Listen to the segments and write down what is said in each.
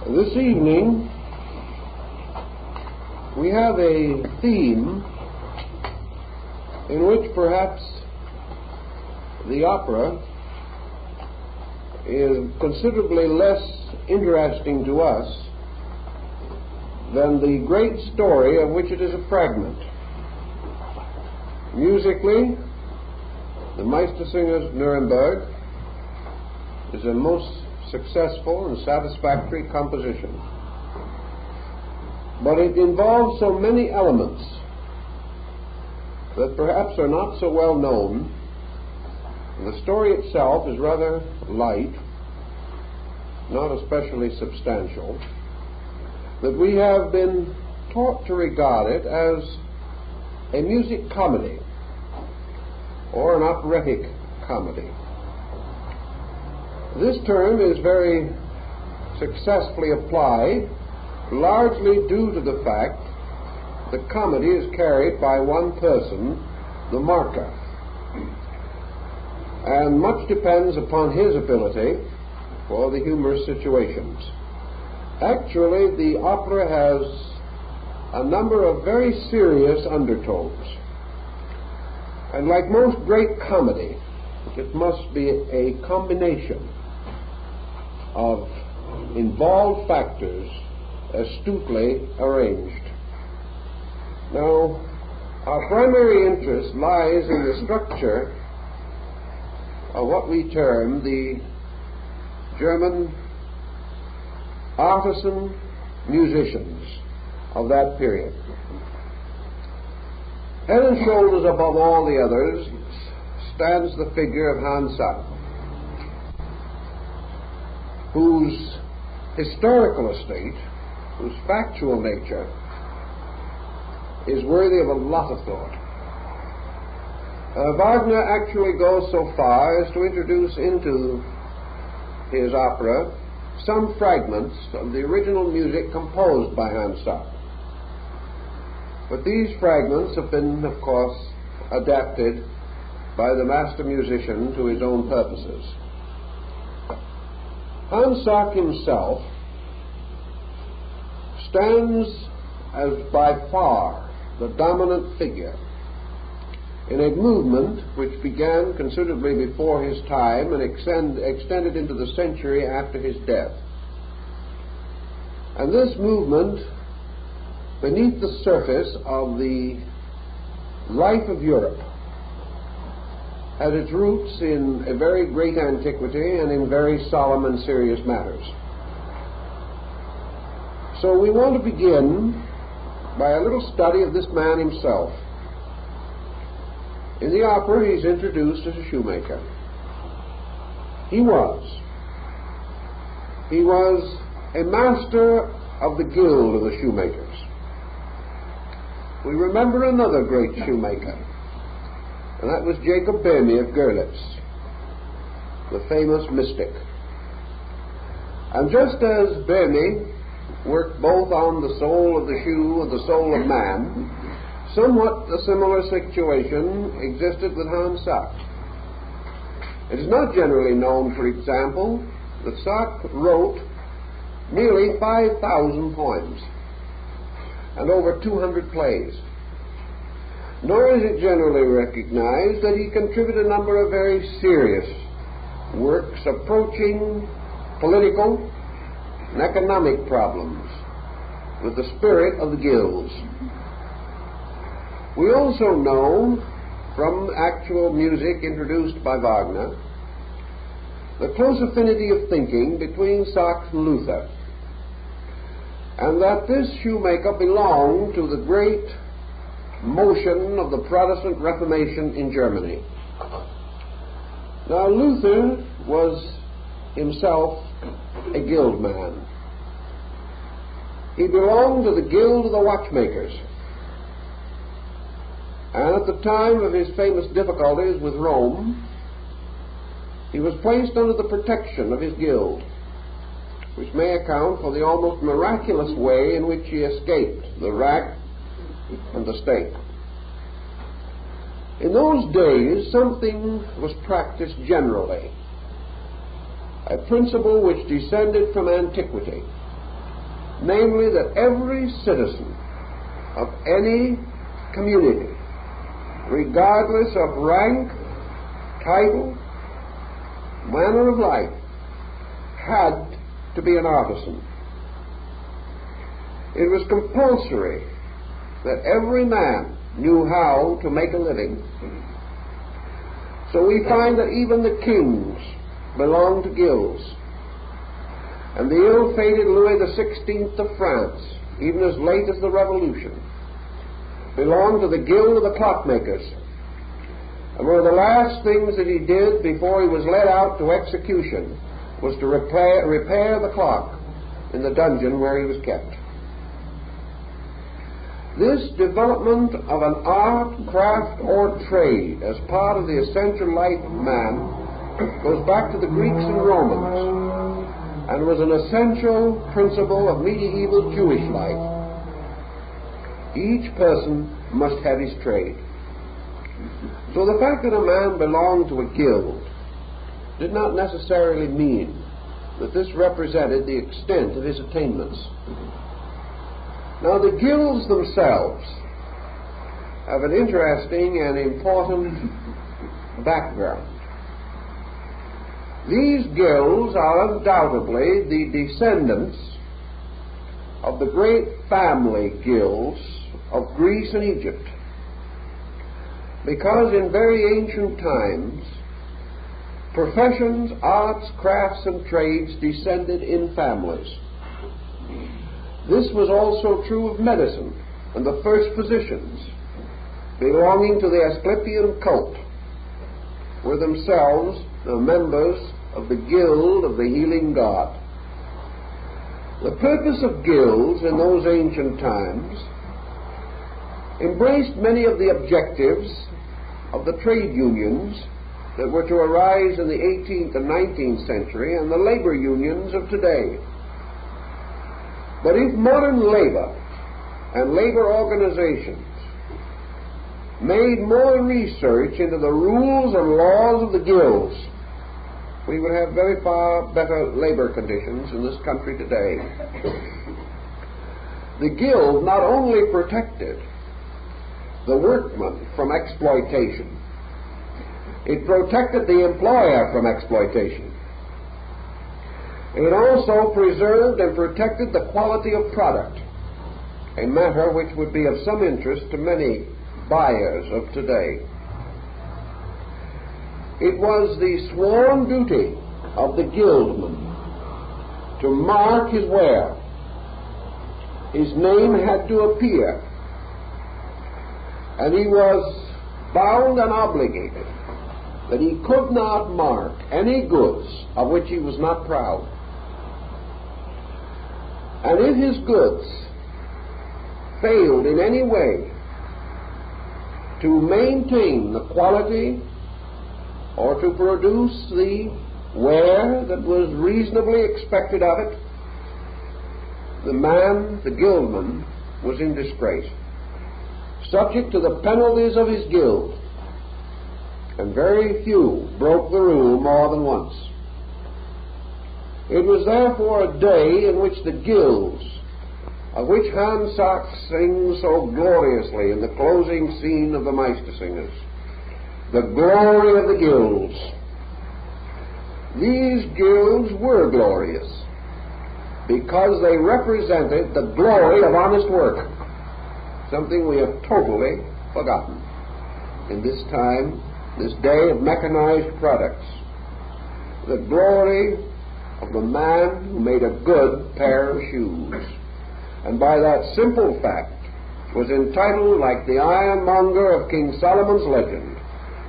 This evening we have a theme in which perhaps the opera is considerably less interesting to us than the great story of which it is a fragment. Musically, the Meistersingers of Nuremberg is a most successful and satisfactory composition, but it involves so many elements that perhaps are not so well known, and the story itself is rather light, not especially substantial, that we have been taught to regard it as a music comedy or an operatic comedy. This term is very successfully applied, largely due to the fact that comedy is carried by one person, the marker, and much depends upon his ability for the humorous situations. Actually, the opera has a number of very serious undertones, and like most great comedy, it must be a combination of involved factors astutely arranged. Now, our primary interest lies in the structure of what we term the German artisan musicians of that period. Head and shoulders above all the others stands the figure of Hans Sachs, whose historical estate, whose factual nature, is worthy of a lot of thought. Wagner actually goes so far as to introduce into his opera some fragments of the original music composed by Hans Sachs. But these fragments have been, of course, adapted by the master musician to his own purposes. Hans Sachs himself stands as by far the dominant figure in a movement which began considerably before his time and extended into the century after his death. And this movement, beneath the surface of the life of Europe, has its roots in a very great antiquity and in very solemn and serious matters. So we want to begin by a little study of this man himself. In the opera, he's introduced as a shoemaker. He was a master of the guild of the shoemakers. We remember another great shoemaker, and that was Jacob Böhme of Görlitz, the famous mystic. And just as Böhme worked both on the soul of the shoe and the soul of man, somewhat a similar situation existed with Hans Sachs. It is not generally known, for example, that Sachs wrote nearly 5,000 poems and over 200 plays. Nor is it generally recognized that he contributed a number of very serious works approaching political and economic problems with the spirit of the guilds. We also know from actual music introduced by Wagner the close affinity of thinking between Sachs and Luther, and that this shoemaker belonged to the great motion of the Protestant Reformation in Germany. Now, Luther was himself a guild man. He belonged to the guild of the watchmakers, and at the time of his famous difficulties with Rome, he was placed under the protection of his guild, which may account for the almost miraculous way in which he escaped the rack and the stake. In those days, something was practiced generally, a principle which descended from antiquity, namely that every citizen of any community, regardless of rank, title, manner of life, had to be an artisan. It was compulsory that every man knew how to make a living. So we find that even the kings belonged to guilds. And the ill-fated Louis XVI of France, even as late as the Revolution, belonged to the Guild of the Clockmakers. And one of the last things that he did before he was led out to execution was to repair the clock in the dungeon where he was kept. This development of an art, craft, or trade as part of the essential life of man goes back to the Greeks and Romans and was an essential principle of medieval Jewish life. Each person must have his trade. So the fact that a man belonged to a guild did not necessarily mean that this represented the extent of his attainments. Now, the guilds themselves have an interesting and important background. These guilds are undoubtedly the descendants of the great family guilds of Greece and Egypt, because in very ancient times, professions, arts, crafts, and trades descended in families. This was also true of medicine, and the first physicians, belonging to the Asclepian cult, were themselves the members of the Guild of the Healing God. The purpose of guilds in those ancient times embraced many of the objectives of the trade unions that were to arise in the 18th and 19th century and the labor unions of today. But if modern labor and labor organizations made more research into the rules and laws of the guilds, we would have very far better labor conditions in this country today. The guild not only protected the workman from exploitation, it protected the employer from exploitation. It also preserved and protected the quality of product, a matter which would be of some interest to many buyers of today. It was the sworn duty of the guildman to mark his wear. His name had to appear, and he was bound and obligated that he could not mark any goods of which he was not proud. And if his goods failed in any way to maintain the quality or to produce the wear that was reasonably expected of it, the man, the guildman, was in disgrace, subject to the penalties of his guild, and very few broke the rule more than once. It was therefore a day in which the guilds, of which Hans Sachs sings so gloriously in the closing scene of the Meistersingers, the glory of the guilds. These guilds were glorious because they represented the glory of honest work, something we have totally forgotten in this time, this day of mechanized products. The glory of the man who made a good pair of shoes, and by that simple fact was entitled, like the ironmonger of King Solomon's legend,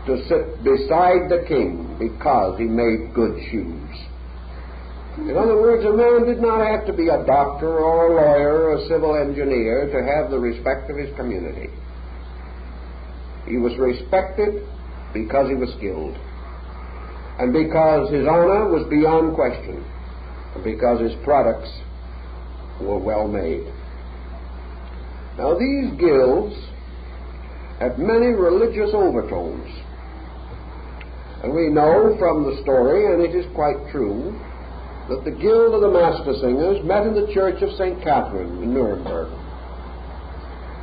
to sit beside the king because he made good shoes. In other words, a man did not have to be a doctor or a lawyer or a civil engineer to have the respect of his community. He was respected because he was skilled, and because his honor was beyond question, and because his products were well made. Now, these guilds have many religious overtones, and we know from the story, and it is quite true, that the Guild of the Mastersingers met in the Church of St. Catherine in Nuremberg.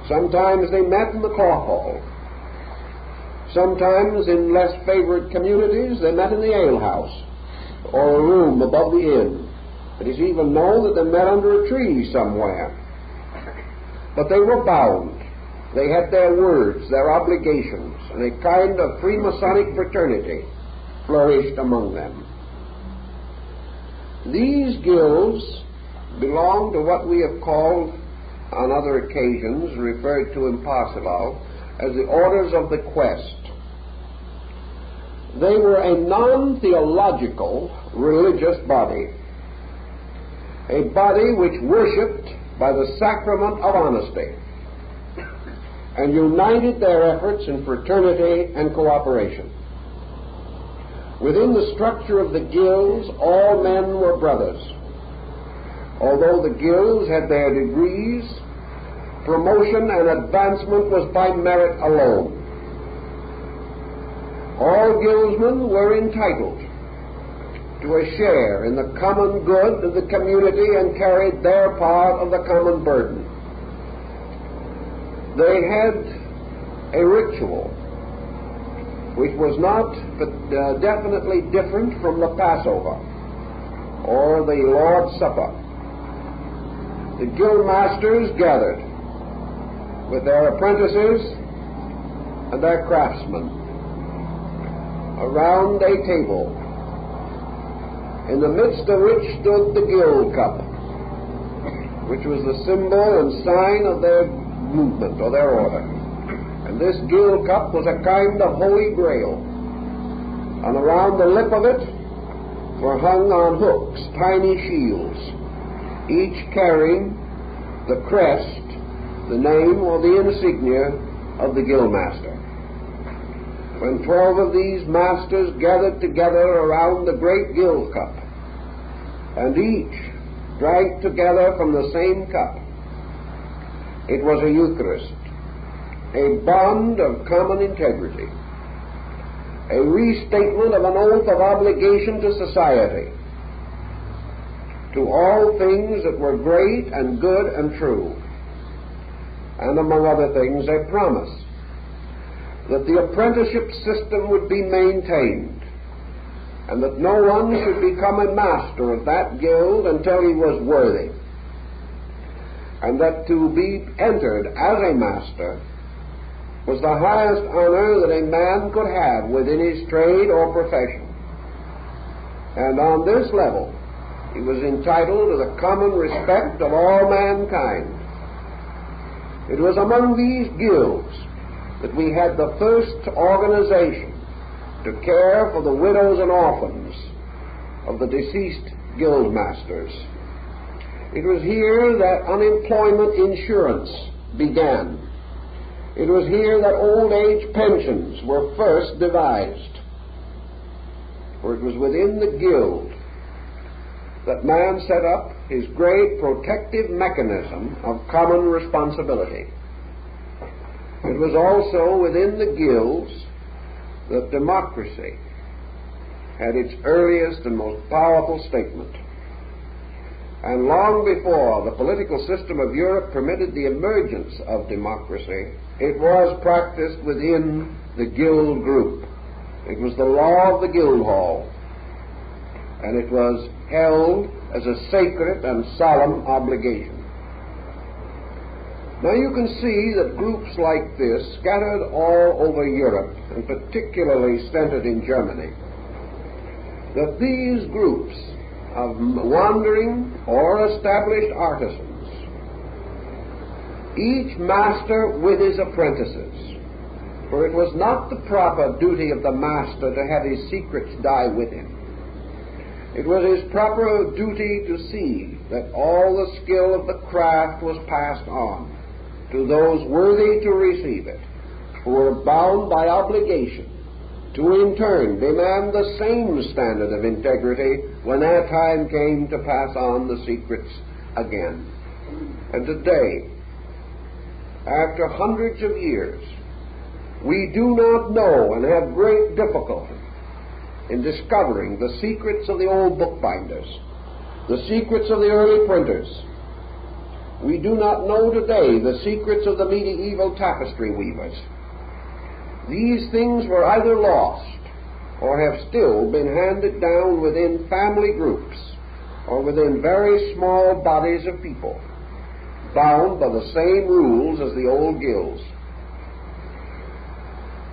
Sometimes they met in the court hall. Sometimes in less favored communities they met in the alehouse or a room above the inn. It is even known that they met under a tree somewhere. But they were bound. They had their words, their obligations, and a kind of Freemasonic fraternity flourished among them. These guilds belong to what we have called, on other occasions, referred to in Parseval, as the Orders of the Quest. They were a non-theological religious body, a body which worshipped by the sacrament of honesty and united their efforts in fraternity and cooperation. Within the structure of the guilds, all men were brothers. Although the guilds had their degrees, promotion and advancement was by merit alone. All guildsmen were entitled to a share in the common good of the community and carried their part of the common burden. They had a ritual which was not definitely different from the Passover or the Lord's Supper. The guild masters gathered with their apprentices and their craftsmen around a table, in the midst of which stood the guild cup, which was the symbol and sign of their movement or their order. And this guild cup was a kind of holy grail, and around the lip of it were hung on hooks tiny shields, each carrying the crest, the name or the insignia of the guildmaster. When 12 of these masters gathered together around the great guild cup, and each drank together from the same cup, it was a Eucharist, a bond of common integrity, a restatement of an oath of obligation to society, to all things that were great and good and true, and among other things a promise that the apprenticeship system would be maintained, and that no one should become a master of that guild until he was worthy, and that to be entered as a master was the highest honor that a man could have within his trade or profession. And on this level, he was entitled to the common respect of all mankind. It was among these guilds that we had the first organization to care for the widows and orphans of the deceased guildmasters. It was here that unemployment insurance began. It was here that old age pensions were first devised. For it was within the guild that man set up his great protective mechanism of common responsibility. It was also within the guilds that democracy had its earliest and most powerful statement. And long before the political system of Europe permitted the emergence of democracy, it was practiced within the guild group. It was the law of the guild hall, and it was held as a sacred and solemn obligation. Now you can see that groups like this, scattered all over Europe, and particularly centered in Germany, that these groups of wandering or established artisans, each master with his apprentices, for it was not the proper duty of the master to have his secrets die with him. It was his proper duty to see that all the skill of the craft was passed on to those worthy to receive it, who were bound by obligation to in turn demand the same standard of integrity when their time came to pass on the secrets again. And today, after hundreds of years, we do not know and have great difficulty in discovering the secrets of the old bookbinders, the secrets of the early printers. We do not know today the secrets of the medieval tapestry weavers. These things were either lost or have still been handed down within family groups or within very small bodies of people, bound by the same rules as the old guilds.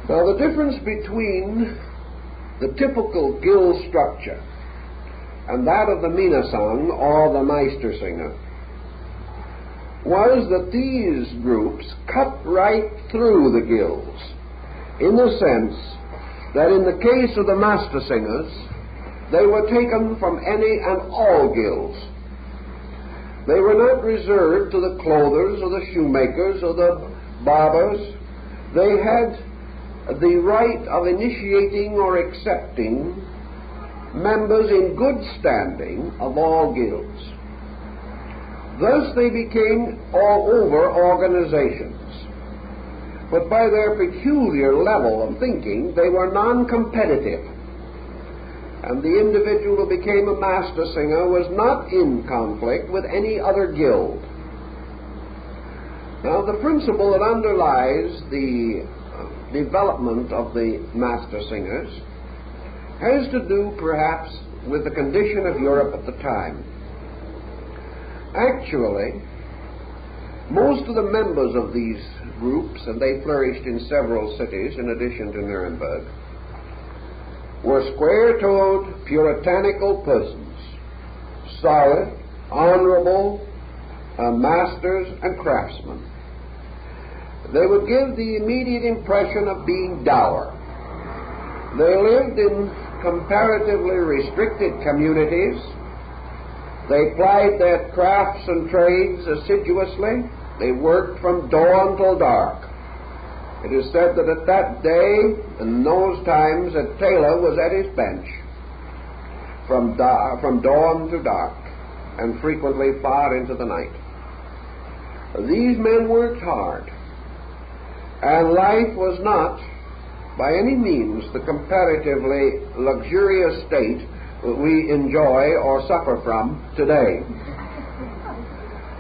Now, the difference between the typical guild structure and that of the Minnesang or the Meistersinger was that these groups cut right through the guilds, in the sense that in the case of the Meistersingers, they were taken from any and all guilds. They were not reserved to the clothers or the shoemakers or the barbers. They had the right of initiating or accepting members in good standing of all guilds. Thus they became all-over organizations. But by their peculiar level of thinking, they were non-competitive. And the individual who became a Meistersinger was not in conflict with any other guild. Now, the principle that underlies the development of the Meistersingers has to do, perhaps, with the condition of Europe at the time. Actually, most of the members of these groups, and they flourished in several cities in addition to Nuremberg, were square-toed, puritanical persons, solid, honorable, masters and craftsmen. They would give the immediate impression of being dour. They lived in comparatively restricted communities. They plied their crafts and trades assiduously. They worked from dawn till dark. It is said that at that day, in those times, a tailor was at his bench from dawn to dark, and frequently far into the night. These men worked hard, and life was not, by any means, the comparatively luxurious state that we enjoy or suffer from today.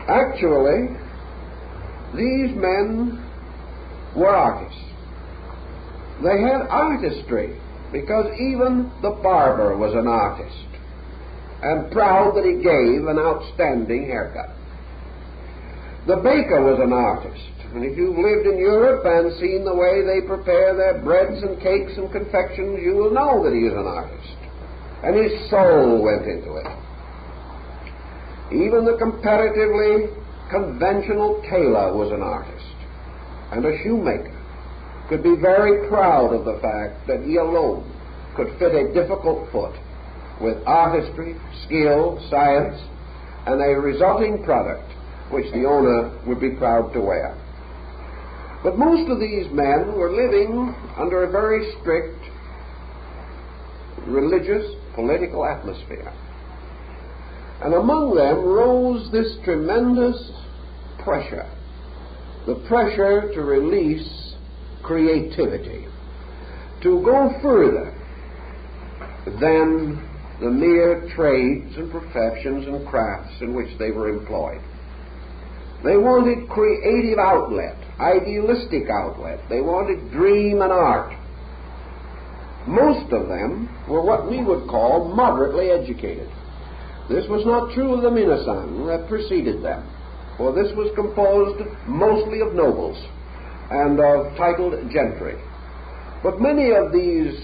Actually, these men were artists. They had artistry, because even the barber was an artist, and proud that he gave an outstanding haircut. The baker was an artist, and if you've lived in Europe and seen the way they prepare their breads and cakes and confections, you will know that he is an artist, and his soul went into it. Even the comparatively conventional tailor was an artist, and a shoemaker could be very proud of the fact that he alone could fit a difficult foot with artistry, skill, science, and a resulting product which the owner would be proud to wear. But most of these men were living under a very strict religious, political atmosphere. And among them rose this tremendous pressure, the pressure to release creativity, to go further than the mere trades and professions and crafts in which they were employed. They wanted creative outlet, idealistic outlet. They wanted dream and art. Most of them were what we would call moderately educated. This was not true of the Minnesang that preceded them, for this was composed mostly of nobles and of titled gentry. But many of these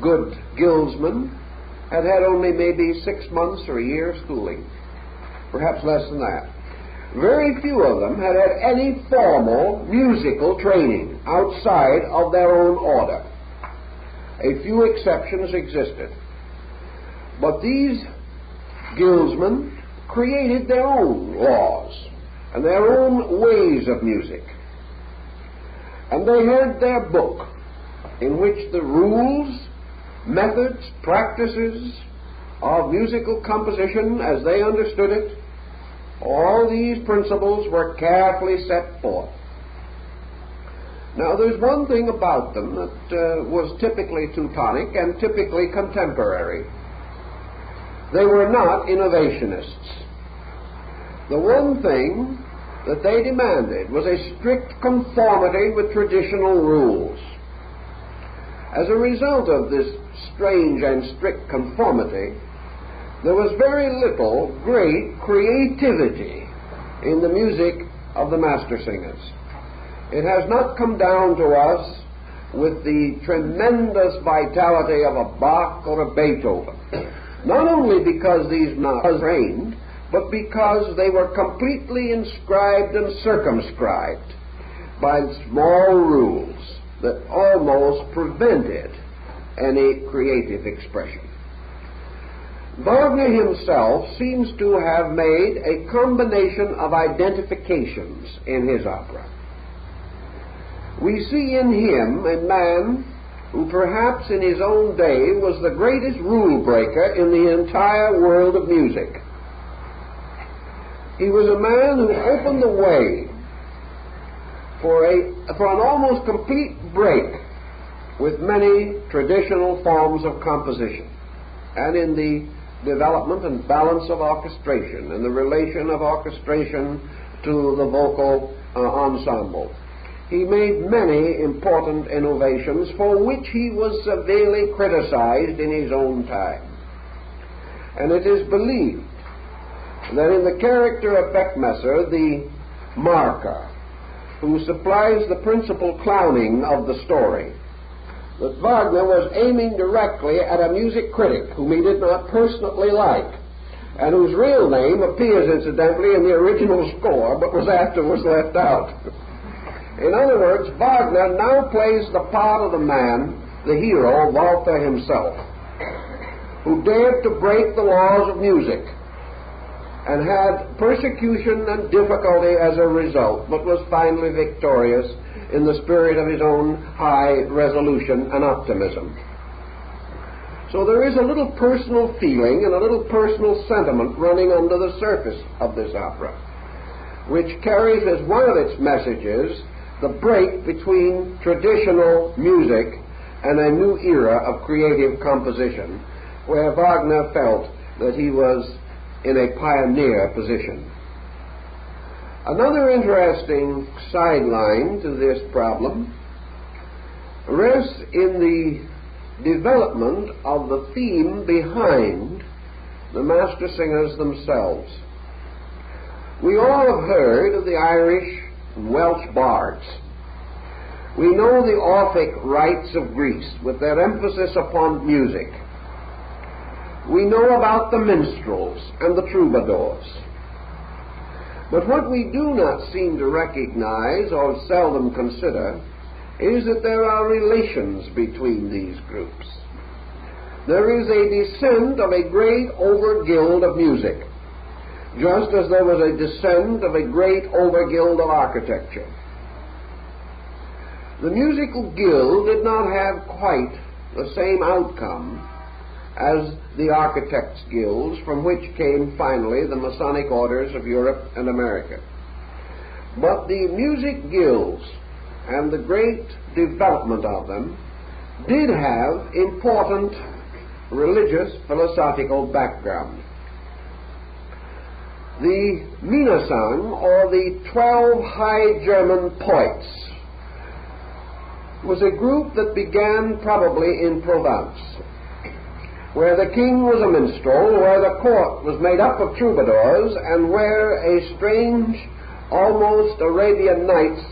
good guildsmen had had only maybe 6 months or a year of schooling, perhaps less than that. Very few of them had had any formal musical training outside of their own order. A few exceptions existed. But these guildsmen created their own laws and their own ways of music. And they had their book in which the rules, methods, practices of musical composition as they understood it, all these principles were carefully set forth. Now, there's one thing about them that was typically Teutonic and typically contemporary. They were not innovationists. The one thing that they demanded was a strict conformity with traditional rules. As a result of this strange and strict conformity, there was very little great creativity in the music of the Mastersingers. It has not come down to us with the tremendous vitality of a Bach or a Beethoven, not only because these men were trained, but because they were completely inscribed and circumscribed by small rules that almost prevented any creative expression. Wagner himself seems to have made a combination of identifications in his opera. We see in him a man who perhaps in his own day was the greatest rule breaker in the entire world of music. He was a man who opened the way for an almost complete break with many traditional forms of composition, and in the development and balance of orchestration and the relation of orchestration to the vocal ensemble. He made many important innovations for which he was severely criticized in his own time. And it is believed that in the character of Beckmesser, the marker, who supplies the principal clowning of the story, that Wagner was aiming directly at a music critic whom he did not personally like, and whose real name appears incidentally in the original score, but was afterwards left out. In other words, Wagner now plays the part of the man, the hero, Walther himself, who dared to break the laws of music and had persecution and difficulty as a result, but was finally victorious in the spirit of his own high resolution and optimism. So there is a little personal feeling and a little personal sentiment running under the surface of this opera, which carries as one of its messages the break between traditional music and a new era of creative composition, where Wagner felt that he was in a pioneer position. Another interesting sideline to this problem rests in the development of the theme behind the Mastersingers themselves. We all have heard of the Irish and Welsh bards. We know the Orphic rites of Greece with their emphasis upon music. We know about the minstrels and the troubadours. But what we do not seem to recognize or seldom consider is that there are relations between these groups. There is a descent of a great overguild of music, just as there was a descent of a great overguild of architecture. The musical guild did not have quite the same outcome as the architects' guilds, from which came finally the Masonic orders of Europe and America. But the music guilds and the great development of them did have important religious philosophical background. The Minnesang, or the 12 High German poets, was a group that began probably in Provence, where the king was a minstrel, where the court was made up of troubadours, and where a strange, almost Arabian Nights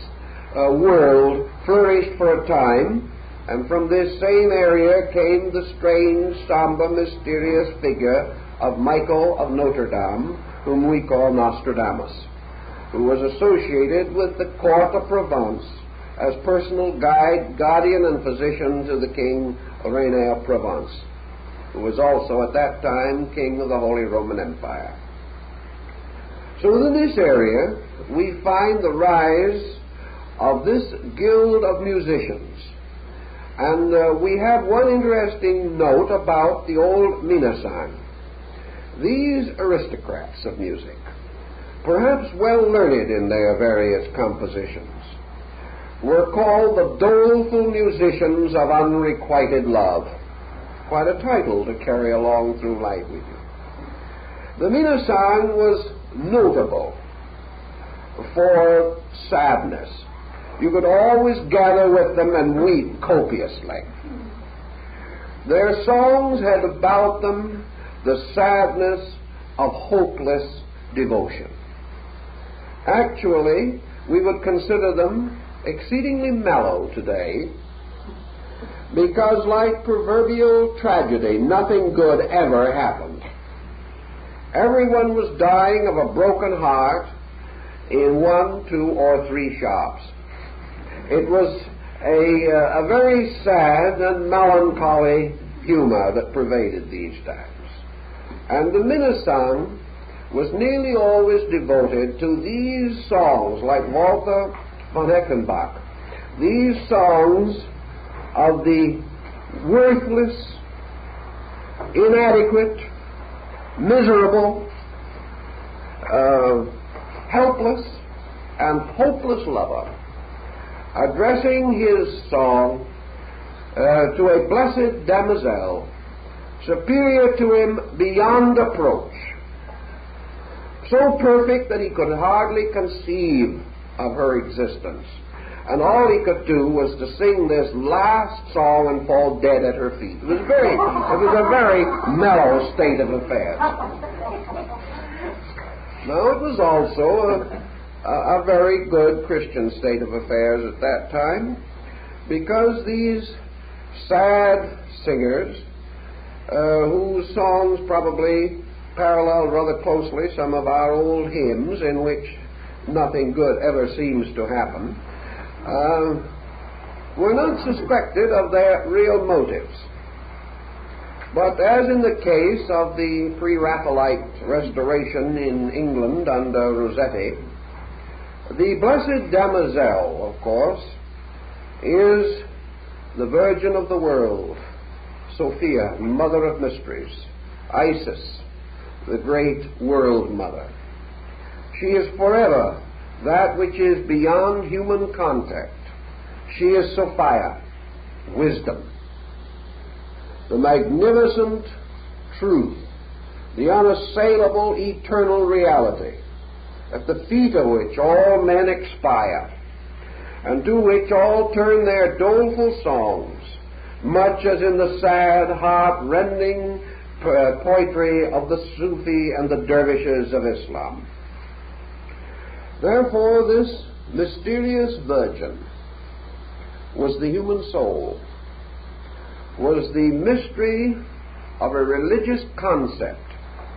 world flourished for a time, and from this same area came the strange, somber, mysterious figure of Michael of Notre Dame, whom we call Nostradamus, who was associated with the court of Provence as personal guide, guardian, and physician to the king René of Provence, who was also at that time king of the Holy Roman Empire. So in this area we find the rise of this guild of musicians, and we have one interesting note about the old Minnesang. These aristocrats of music, perhaps well learned in their various compositions, were called the doleful musicians of unrequited love. Quite a title to carry along through life with you. The Minnesang was notable for sadness. You could always gather with them and weep copiously. Their songs had about them the sadness of hopeless devotion. Actually, we would consider them exceedingly mellow today, because like proverbial tragedy, nothing good ever happened. Everyone was dying of a broken heart in 1, 2, or 3 shops. It was a very sad and melancholy humor that pervaded these times. And the Minnesang was nearly always devoted to these songs, like Walter von Eckenbach, these songs of the worthless, inadequate, miserable, helpless, and hopeless lover, addressing his song to a blessed damozel, superior to him beyond approach, so perfect that he could hardly conceive of her existence. And all he could do was to sing this last song and fall dead at her feet. It was a very mellow state of affairs. Now, it was also a very good Christian state of affairs at that time, because these sad singers, whose songs probably paralleled rather closely some of our old hymns in which nothing good ever seems to happen, were not suspected of their real motives. But as in the case of the pre-Raphaelite restoration in England under Rossetti, the Blessed Damozel, of course, is the Virgin of the world, Sophia, Mother of Mysteries, Isis, the great world mother. She is forever that which is beyond human contact. She is Sophia, wisdom, the magnificent truth, the unassailable eternal reality, at the feet of which all men expire, and to which all turn their doleful songs, much as in the sad, heart-rending poetry of the Sufi and the dervishes of Islam. Therefore, this mysterious virgin was the human soul, was the mystery of a religious concept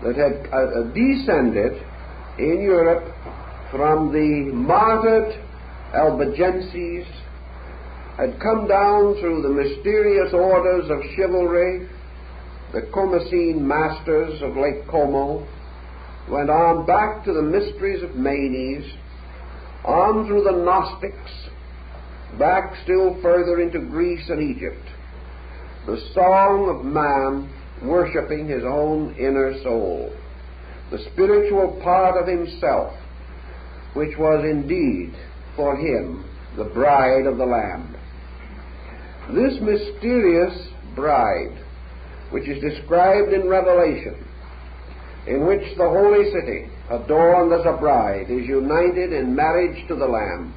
that had descended in Europe from the martyred Albigenses, had come down through the mysterious orders of chivalry, the Comacene masters of Lake Como, went on back to the mysteries of Manes, on through the Gnostics, back still further into Greece and Egypt, the song of man worshipping his own inner soul, the spiritual part of himself, which was indeed for him the bride of the Lamb. This mysterious bride, which is described in Revelation, in which the holy city, adorned as a bride, is united in marriage to the Lamb.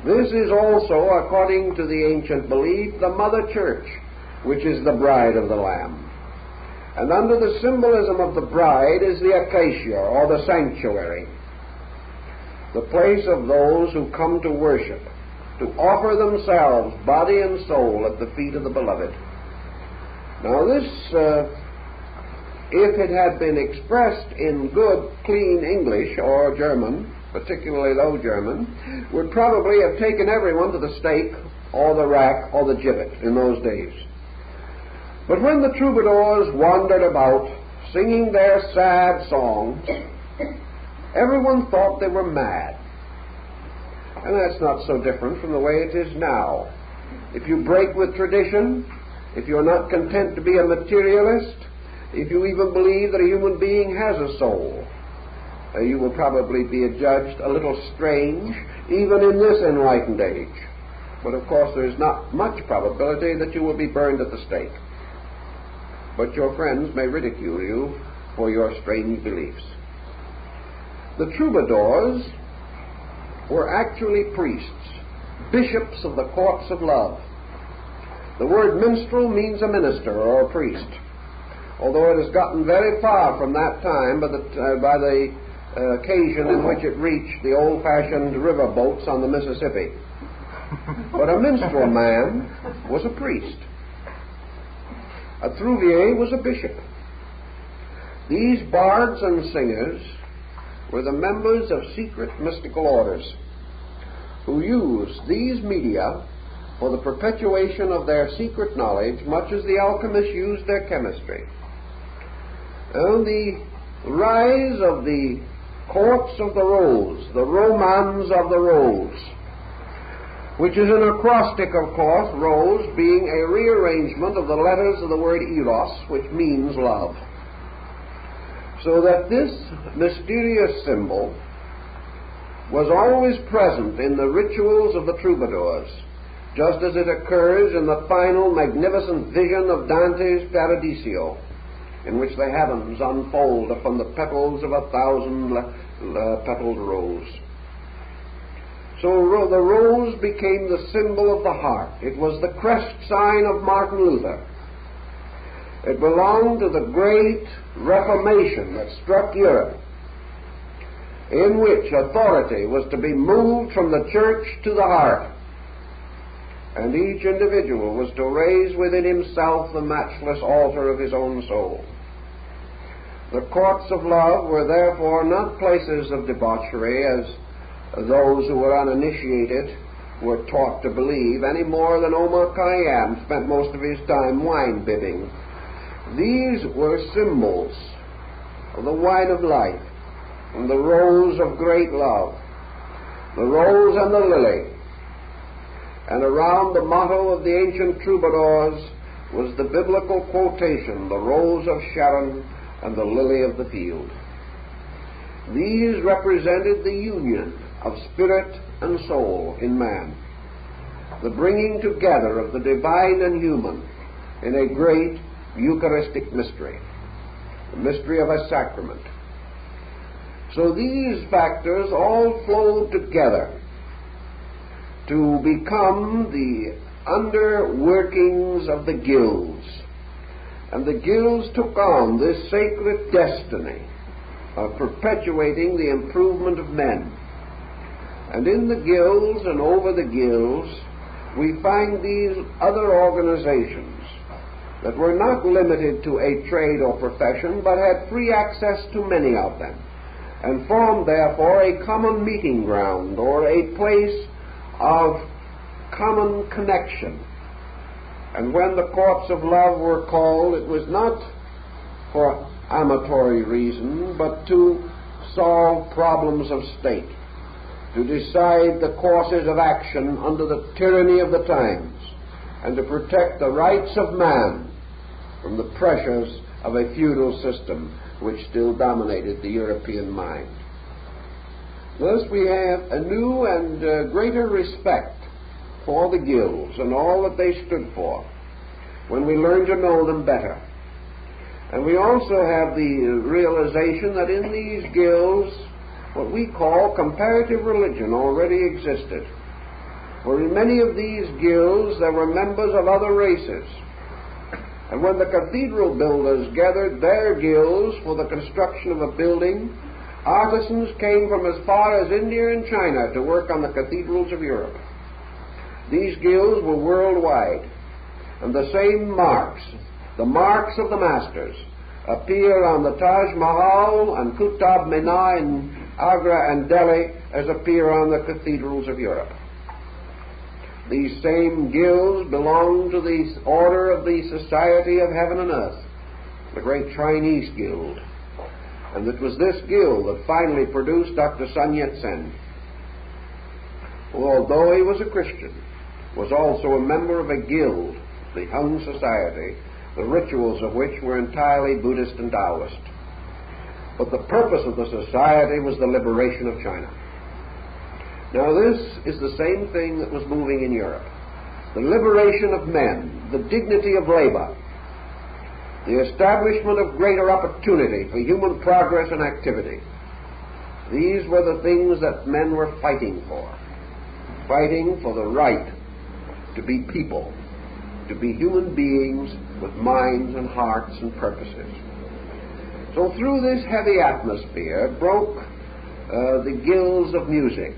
This is also, according to the ancient belief, the Mother Church, which is the bride of the Lamb. And under the symbolism of the bride is the acacia, or the sanctuary, the place of those who come to worship, to offer themselves, body and soul, at the feet of the Beloved. Now this, if it had been expressed in good, clean English or German, particularly Low German, would probably have taken everyone to the stake or the rack or the gibbet in those days. But when the troubadours wandered about singing their sad songs, everyone thought they were mad. And that's not so different from the way it is now. If you break with tradition, if you're not content to be a materialist, if you even believe that a human being has a soul, you will probably be adjudged a little strange, even in this enlightened age. But of course there is not much probability that you will be burned at the stake. But your friends may ridicule you for your strange beliefs. The troubadours were actually priests, bishops of the courts of love. The word minstrel means a minister or a priest, although it has gotten very far from that time by the occasion in which it reached the old-fashioned river boats on the Mississippi. But a minstrel man was a priest. A trouvier was a bishop. These bards and singers were the members of secret mystical orders who used these media for the perpetuation of their secret knowledge, much as the alchemists used their chemistry. And the rise of the courts of the rose, the romans of the rose, which is an acrostic, of course, rose being a rearrangement of the letters of the word eros, which means love. So that this mysterious symbol was always present in the rituals of the troubadours, just as it occurs in the final magnificent vision of Dante's Paradiso, in which the heavens unfold upon the petals of 1,000-petaled rose. So the rose became the symbol of the heart. It was the crest sign of Martin Luther. It belonged to the great Reformation that struck Europe, in which authority was to be moved from the church to the heart, and each individual was to raise within himself the matchless altar of his own soul. The courts of love were therefore not places of debauchery, as those who were uninitiated were taught to believe, any more than Omar Khayyam spent most of his time wine-bibbing. These were symbols of the wine of life, and the rose of great love, the rose and the lily. And around the motto of the ancient troubadours was the biblical quotation, the rose of Sharon and the lily of the field. These represented the union of spirit and soul in man, the bringing together of the divine and human in a great Eucharistic mystery, the mystery of a sacrament. So these factors all flowed together to become the underworkings of the guilds. And the guilds took on this sacred destiny of perpetuating the improvement of men. And in the guilds and over the guilds, we find these other organizations that were not limited to a trade or profession, but had free access to many of them, and formed therefore a common meeting ground or a place of common connection. And when the courts of love were called, it was not for amatory reason, but to solve problems of state, to decide the courses of action under the tyranny of the times, and to protect the rights of man from the pressures of a feudal system which still dominated the European mind. Thus we have a new and greater respect for the guilds and all that they stood for when we learn to know them better. And we also have the realization that in these guilds what we call comparative religion already existed. For in many of these guilds there were members of other races. And when the cathedral builders gathered their guilds for the construction of a building, artisans came from as far as India and China to work on the cathedrals of Europe. These guilds were worldwide, and the same marks, the marks of the masters, appear on the Taj Mahal and Qutb Minar in Agra and Delhi as appear on the cathedrals of Europe. These same guilds belong to the order of the Society of Heaven and Earth, the great Chinese guild. And it was this guild that finally produced Dr. Sun Yat-sen, who, although he was a Christian, was also a member of a guild, the Hung Society, the rituals of which were entirely Buddhist and Taoist. But the purpose of the society was the liberation of China. Now this is the same thing that was moving in Europe. The liberation of men, the dignity of labor, the establishment of greater opportunity for human progress and activity. These were the things that men were fighting for the right to be people, to be human beings with minds and hearts and purposes. So through this heavy atmosphere broke the guilds of music,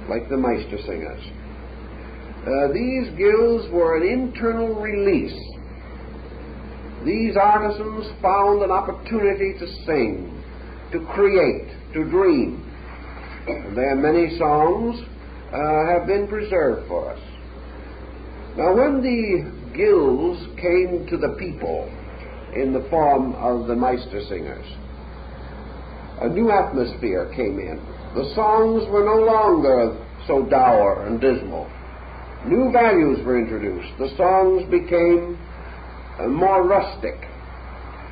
like the Meistersingers. These guilds were an internal release. These artisans found an opportunity to sing, to create, to dream. And their many songs have been preserved for us. Now, when the guilds came to the people in the form of the Meistersingers, a new atmosphere came in. The songs were no longer so dour and dismal. New values were introduced. The songs became more rustic.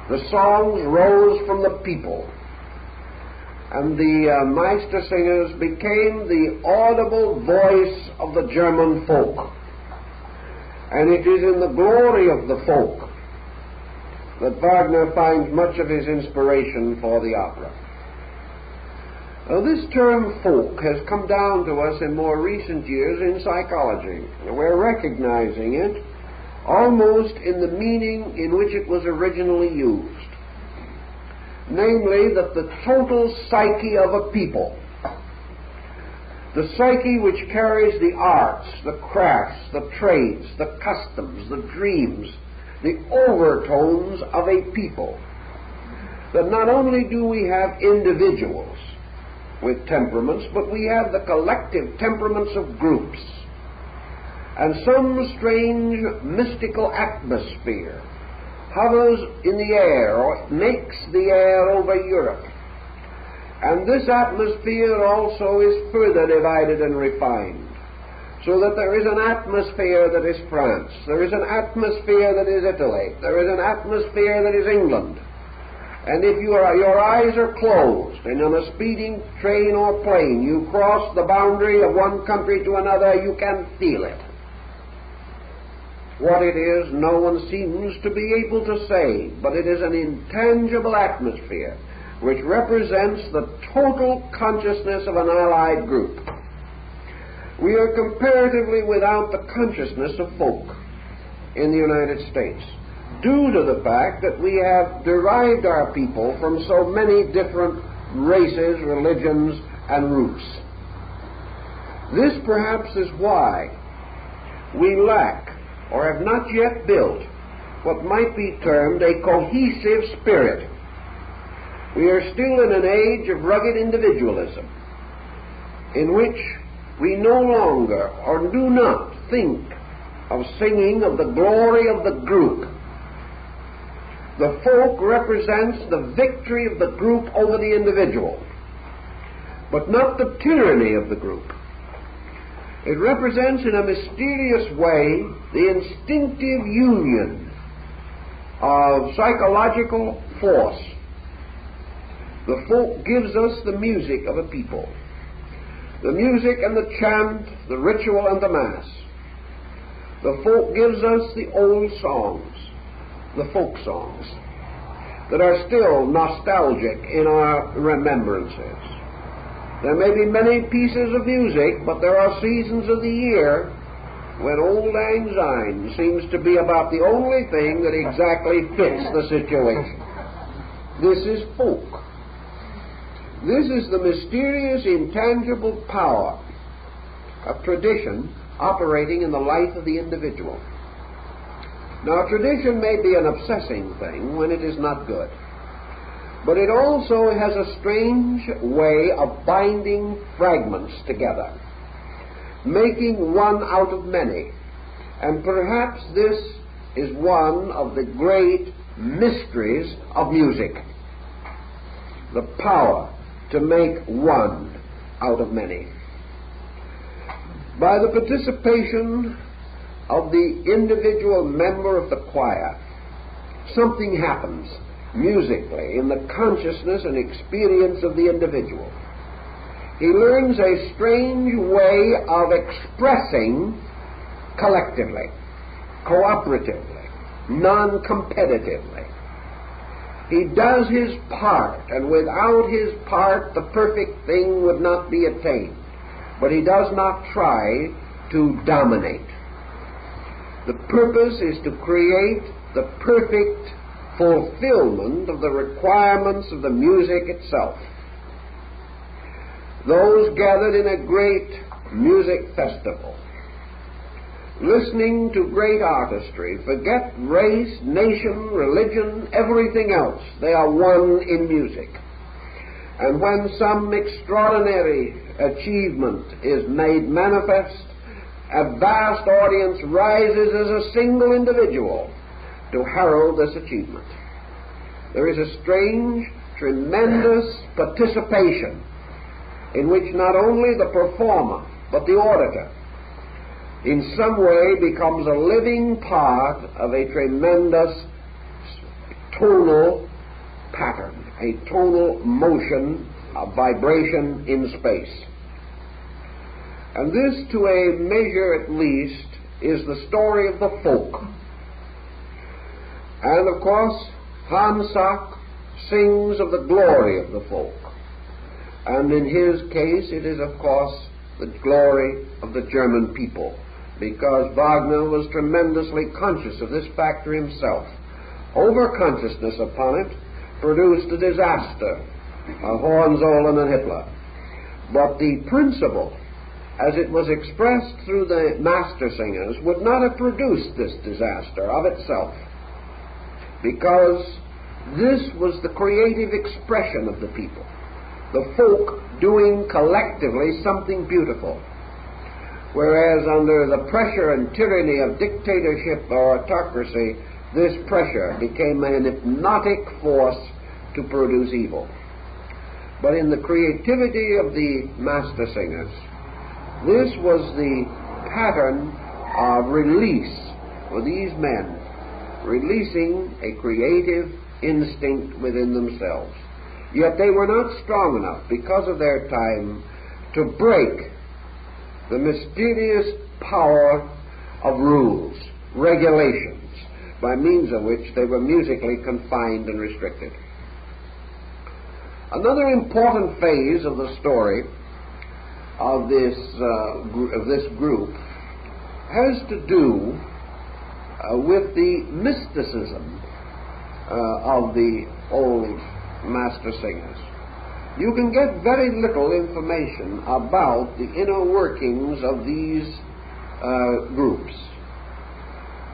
The songs rose from the people. And the Meistersingers became the audible voice of the German folk. And it is in the glory of the folk that Wagner finds much of his inspiration for the opera. Now, this term folk has come down to us in more recent years in psychology. We're recognizing it almost in the meaning in which it was originally used. Namely, that the total psyche of a people, the psyche which carries the arts, the crafts, the trades, the customs, the dreams, the overtones of a people, that not only do we have individuals with temperaments, but we have the collective temperaments of groups, and some strange mystical atmosphere hovers in the air, or makes the air over Europe. And this atmosphere also is further divided and refined, so that there is an atmosphere that is France, there is an atmosphere that is Italy, there is an atmosphere that is England. And if your eyes are closed, and on a speeding train or plane you cross the boundary of one country to another, you can feel it. What it is, no one seems to be able to say, but it is an intangible atmosphere which represents the total consciousness of an allied group. We are comparatively without the consciousness of folk in the United States, due to the fact that we have derived our people from so many different races, religions, and roots. This perhaps is why we lack, or have not yet built, what might be termed a cohesive spirit. We are still in an age of rugged individualism, in which we no longer, or do not, think of singing of the glory of the group. The folk represents the victory of the group over the individual, but not the tyranny of the group. It represents in a mysterious way the instinctive union of psychological force. The folk gives us the music of a people, the music and the chant, the ritual and the mass. The folk gives us the old songs, the folk songs, that are still nostalgic in our remembrances. There may be many pieces of music, but there are seasons of the year when Old Lang Syne seems to be about the only thing that exactly fits the situation. This is folk. This is the mysterious, intangible power of tradition operating in the life of the individual. Now, tradition may be an obsessing thing when it is not good, but it also has a strange way of binding fragments together, making one out of many. And perhaps this is one of the great mysteries of music, the power to make one out of many. By the participation of the individual member of the choir, something happens musically in the consciousness and experience of the individual. He learns a strange way of expressing collectively, cooperatively, non-competitively. He does his part, and without his part the perfect thing would not be attained. But he does not try to dominate. The purpose is to create the perfect fulfillment of the requirements of the music itself. Those gathered in a great music festival, listening to great artistry, forget race, nation, religion, everything else. They are one in music. And when some extraordinary achievement is made manifest, a vast audience rises as a single individual to herald this achievement. There is a strange, tremendous participation in which not only the performer, but the auditor, in some way becomes a living part of a tremendous tonal pattern, a tonal motion of vibration in space. And this, to a measure at least, is the story of the folk. And of course, Hansak sings of the glory of the folk. And in his case, it is, of course, the glory of the German people, because Wagner was tremendously conscious of this factor himself. Overconsciousness upon it produced a disaster of Hohenzollern and Hitler. But the principle, as it was expressed through the Meistersingers, would not have produced this disaster of itself, because this was the creative expression of the people, the folk doing collectively something beautiful. Whereas under the pressure and tyranny of dictatorship or autocracy, this pressure became an hypnotic force to produce evil. But in the creativity of the Meistersingers, this was the pattern of release for these men, releasing a creative instinct within themselves. Yet they were not strong enough, because of their time, to break the mysterious power of rules, regulations, by means of which they were musically confined and restricted. Another important phase of the story of this group has to do with the mysticism of the old Meistersingers. You can get very little information about the inner workings of these groups,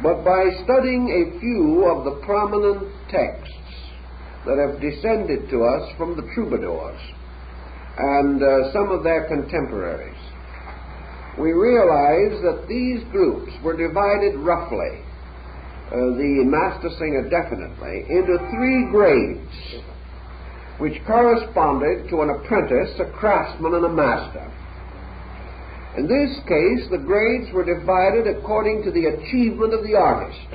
but by studying a few of the prominent texts that have descended to us from the troubadours and some of their contemporaries, we realize that these groups were divided roughly, the Meistersinger definitely, into 3 grades, which corresponded to an apprentice, a craftsman, and a master. In this case, the grades were divided according to the achievement of the artist.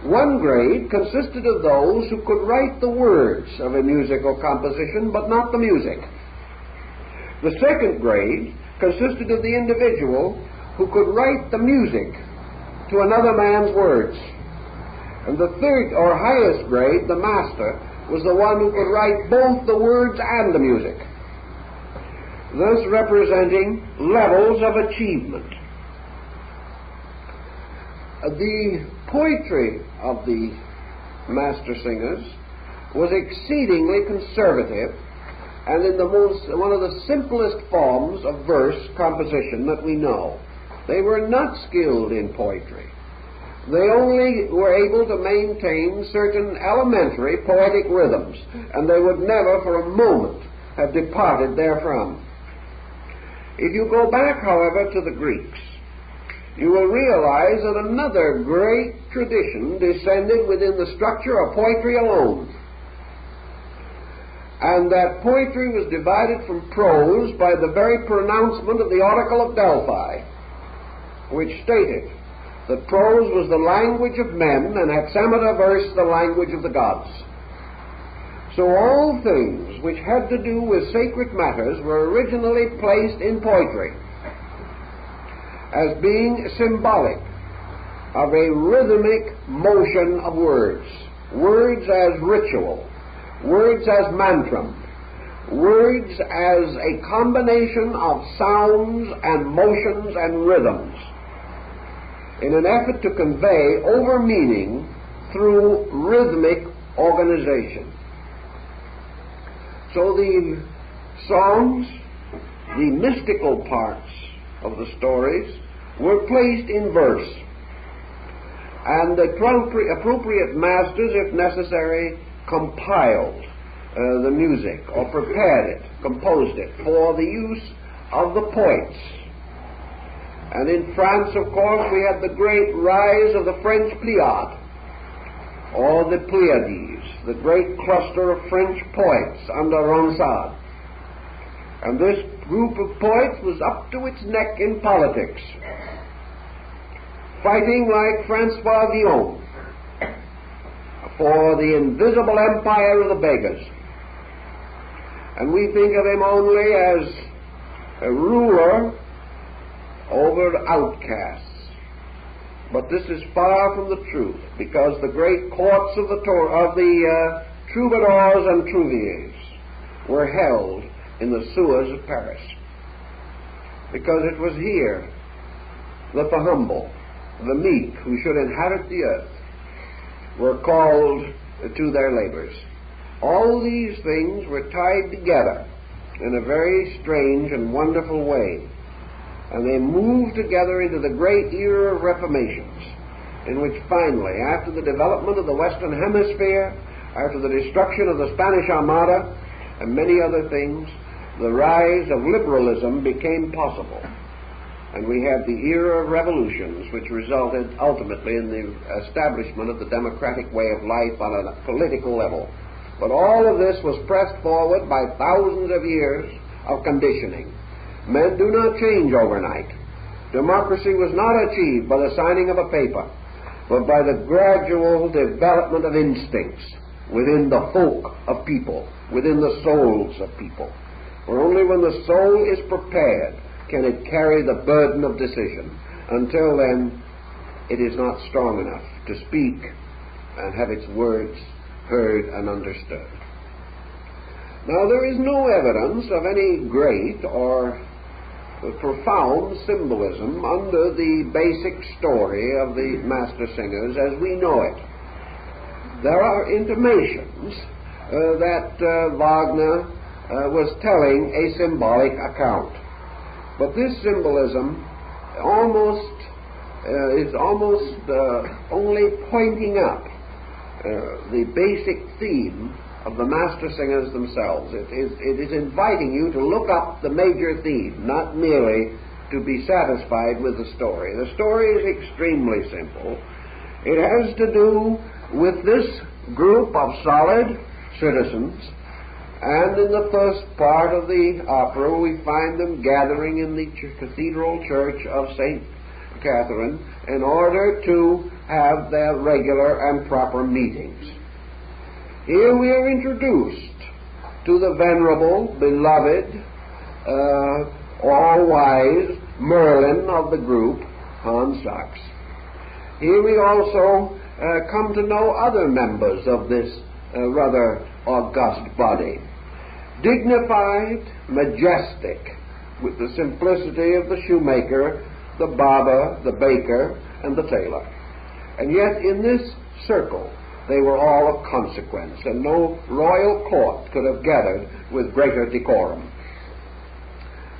One grade consisted of those who could write the words of a musical composition, but not the music. The second grade consisted of the individual who could write the music to another man's words. And the third, or highest grade, the master, was the one who could write both the words and the music, thus representing levels of achievement. The poetry of the Meistersingers was exceedingly conservative and in one of the simplest forms of verse composition that we know. They were not skilled in poetry. They only were able to maintain certain elementary poetic rhythms, and they would never for a moment have departed therefrom. If you go back, however, to the Greeks, you will realize that another great tradition descended within the structure of poetry alone, and that poetry was divided from prose by the very pronouncement of the Oracle of Delphi, which stated that prose was the language of men and hexameter verse the language of the gods. So all things which had to do with sacred matters were originally placed in poetry as being symbolic of a rhythmic motion of words. Words as ritual, words as mantram, words as a combination of sounds and motions and rhythms in an effort to convey over meaning through rhythmic organization. So the songs, the mystical parts of the stories, were placed in verse, and the appropriate masters, if necessary, compiled the music, or prepared it, composed it, for the use of the poets. And in France, of course, we had the great rise of the French Pléiade, or the Pleiades, the great cluster of French poets under Ronsard. And this group of poets was up to its neck in politics, fighting like Francois Villon for the invisible empire of the beggars. And we think of him only as a ruler over outcasts. But this is far from the truth, because the great courts of the troubadours and trouviers were held in the sewers of Paris, because it was here that the humble, the meek, who should inhabit the earth, were called to their labors. All these things were tied together in a very strange and wonderful way, and they moved together into the great era of reformations, in which finally, after the development of the Western Hemisphere, after the destruction of the Spanish Armada, and many other things, the rise of liberalism became possible. And we had the era of revolutions, which resulted ultimately in the establishment of the democratic way of life on a political level. But all of this was pressed forward by thousands of years of conditioning. Men do not change overnight. Democracy was not achieved by the signing of a paper, but by the gradual development of instincts within the folk of people, within the souls of people. For only when the soul is prepared can it carry the burden of decision. Until then, it is not strong enough to speak and have its words heard and understood. Now, there is no evidence of any great or profound symbolism under the basic story of the Master Singers as we know it. There are intimations that Wagner was telling a symbolic account. But this symbolism is almost only pointing up the basic theme of the Master Singers themselves. It is inviting you to look up the major theme, not merely to be satisfied with the story. The story is extremely simple. It has to do with this group of solid citizens, and in the first part of the opera we find them gathering in the Cathedral Church of St. Catherine in order to have their regular and proper meetings. Here we are introduced to the venerable, beloved, all-wise Merlin of the group, Hans Sachs. Here we also come to know other members of this rather august body, dignified, majestic, with the simplicity of the shoemaker, the barber, the baker, and the tailor. And yet in this circle they were all of consequence, and no royal court could have gathered with greater decorum.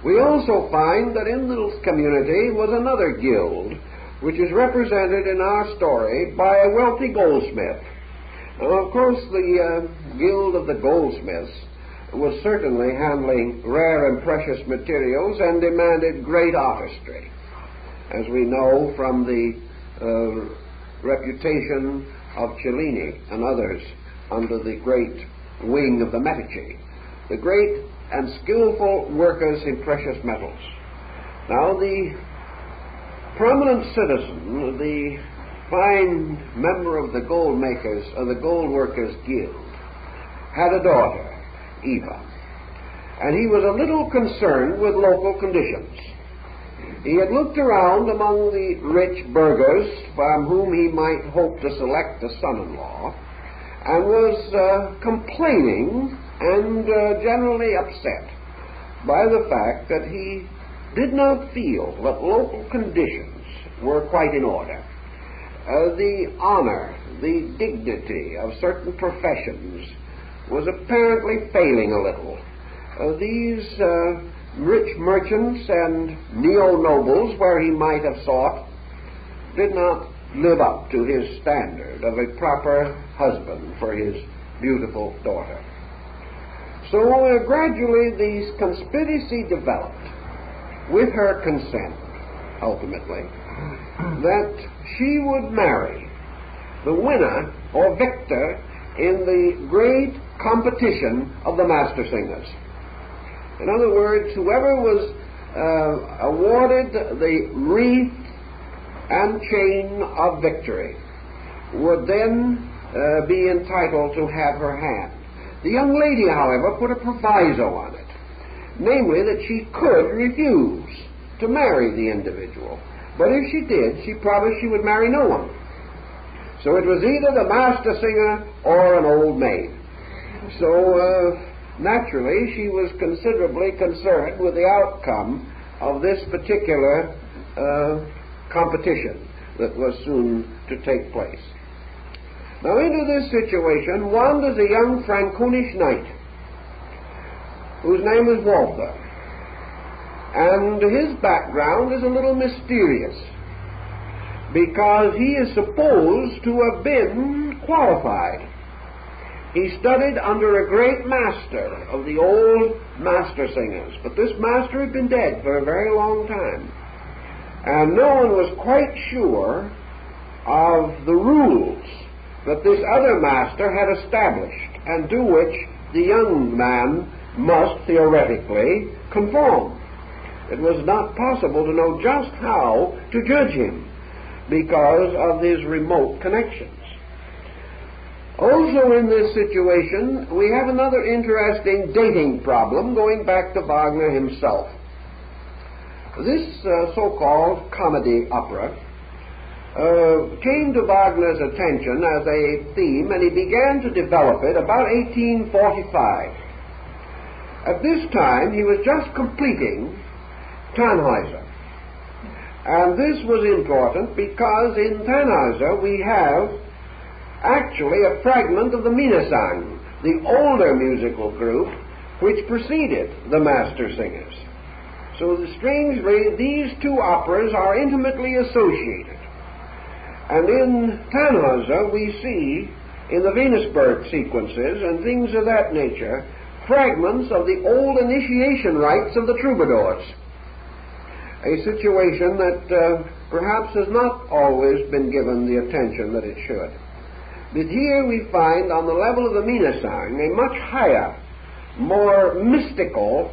We also find that in this community was another guild, which is represented in our story by a wealthy goldsmith. Now, of course, the guild of the goldsmiths was certainly handling rare and precious materials and demanded great artistry, as we know from the reputation of Cellini and others under the great wing of the Medici, the great and skillful workers in precious metals. Now, the prominent citizen, the fine member of the gold makers, of the gold workers guild, had a daughter, Eva, and he was a little concerned with local conditions. He had looked around among the rich burghers from whom he might hope to select a son-in-law, and was complaining and generally upset by the fact that he did not feel that local conditions were quite in order. The honor, the dignity of certain professions was apparently failing a little. These rich merchants and neo-nobles, where he might have sought, did not live up to his standard of a proper husband for his beautiful daughter. So gradually this conspiracy developed, with her consent, ultimately, that she would marry the winner or victor in the great competition of the Meistersingers. In other words, whoever was awarded the wreath and chain of victory would then be entitled to have her hand. The young lady, however, put a proviso on it, namely that she could refuse to marry the individual. But if she did, she promised she would marry no one. So it was either the Meistersinger or an old maid. So naturally, she was considerably concerned with the outcome of this particular competition that was soon to take place. Now, into this situation wanders a young Franconish knight whose name is Walther, and his background is a little mysterious because he is supposed to have been qualified. He studied under a great master of the old Meistersingers, but this master had been dead for a very long time, and no one was quite sure of the rules that this other master had established, and to which the young man must theoretically conform. It was not possible to know just how to judge him because of his remote connections. Also in this situation, we have another interesting dating problem going back to Wagner himself. This so-called comedy opera came to Wagner's attention as a theme, and he began to develop it about 1845. At this time, he was just completing Tannhäuser. And this was important because in Tannhäuser we have actually a fragment of the Minnesang, the older musical group which preceded the Meistersingers. So strangely, these two operas are intimately associated. And in Tannhäuser we see, in the Venusberg sequences and things of that nature, fragments of the old initiation rites of the troubadours. A situation that perhaps has not always been given the attention that it should. But here we find, on the level of the Minnesang, a much higher, more mystical,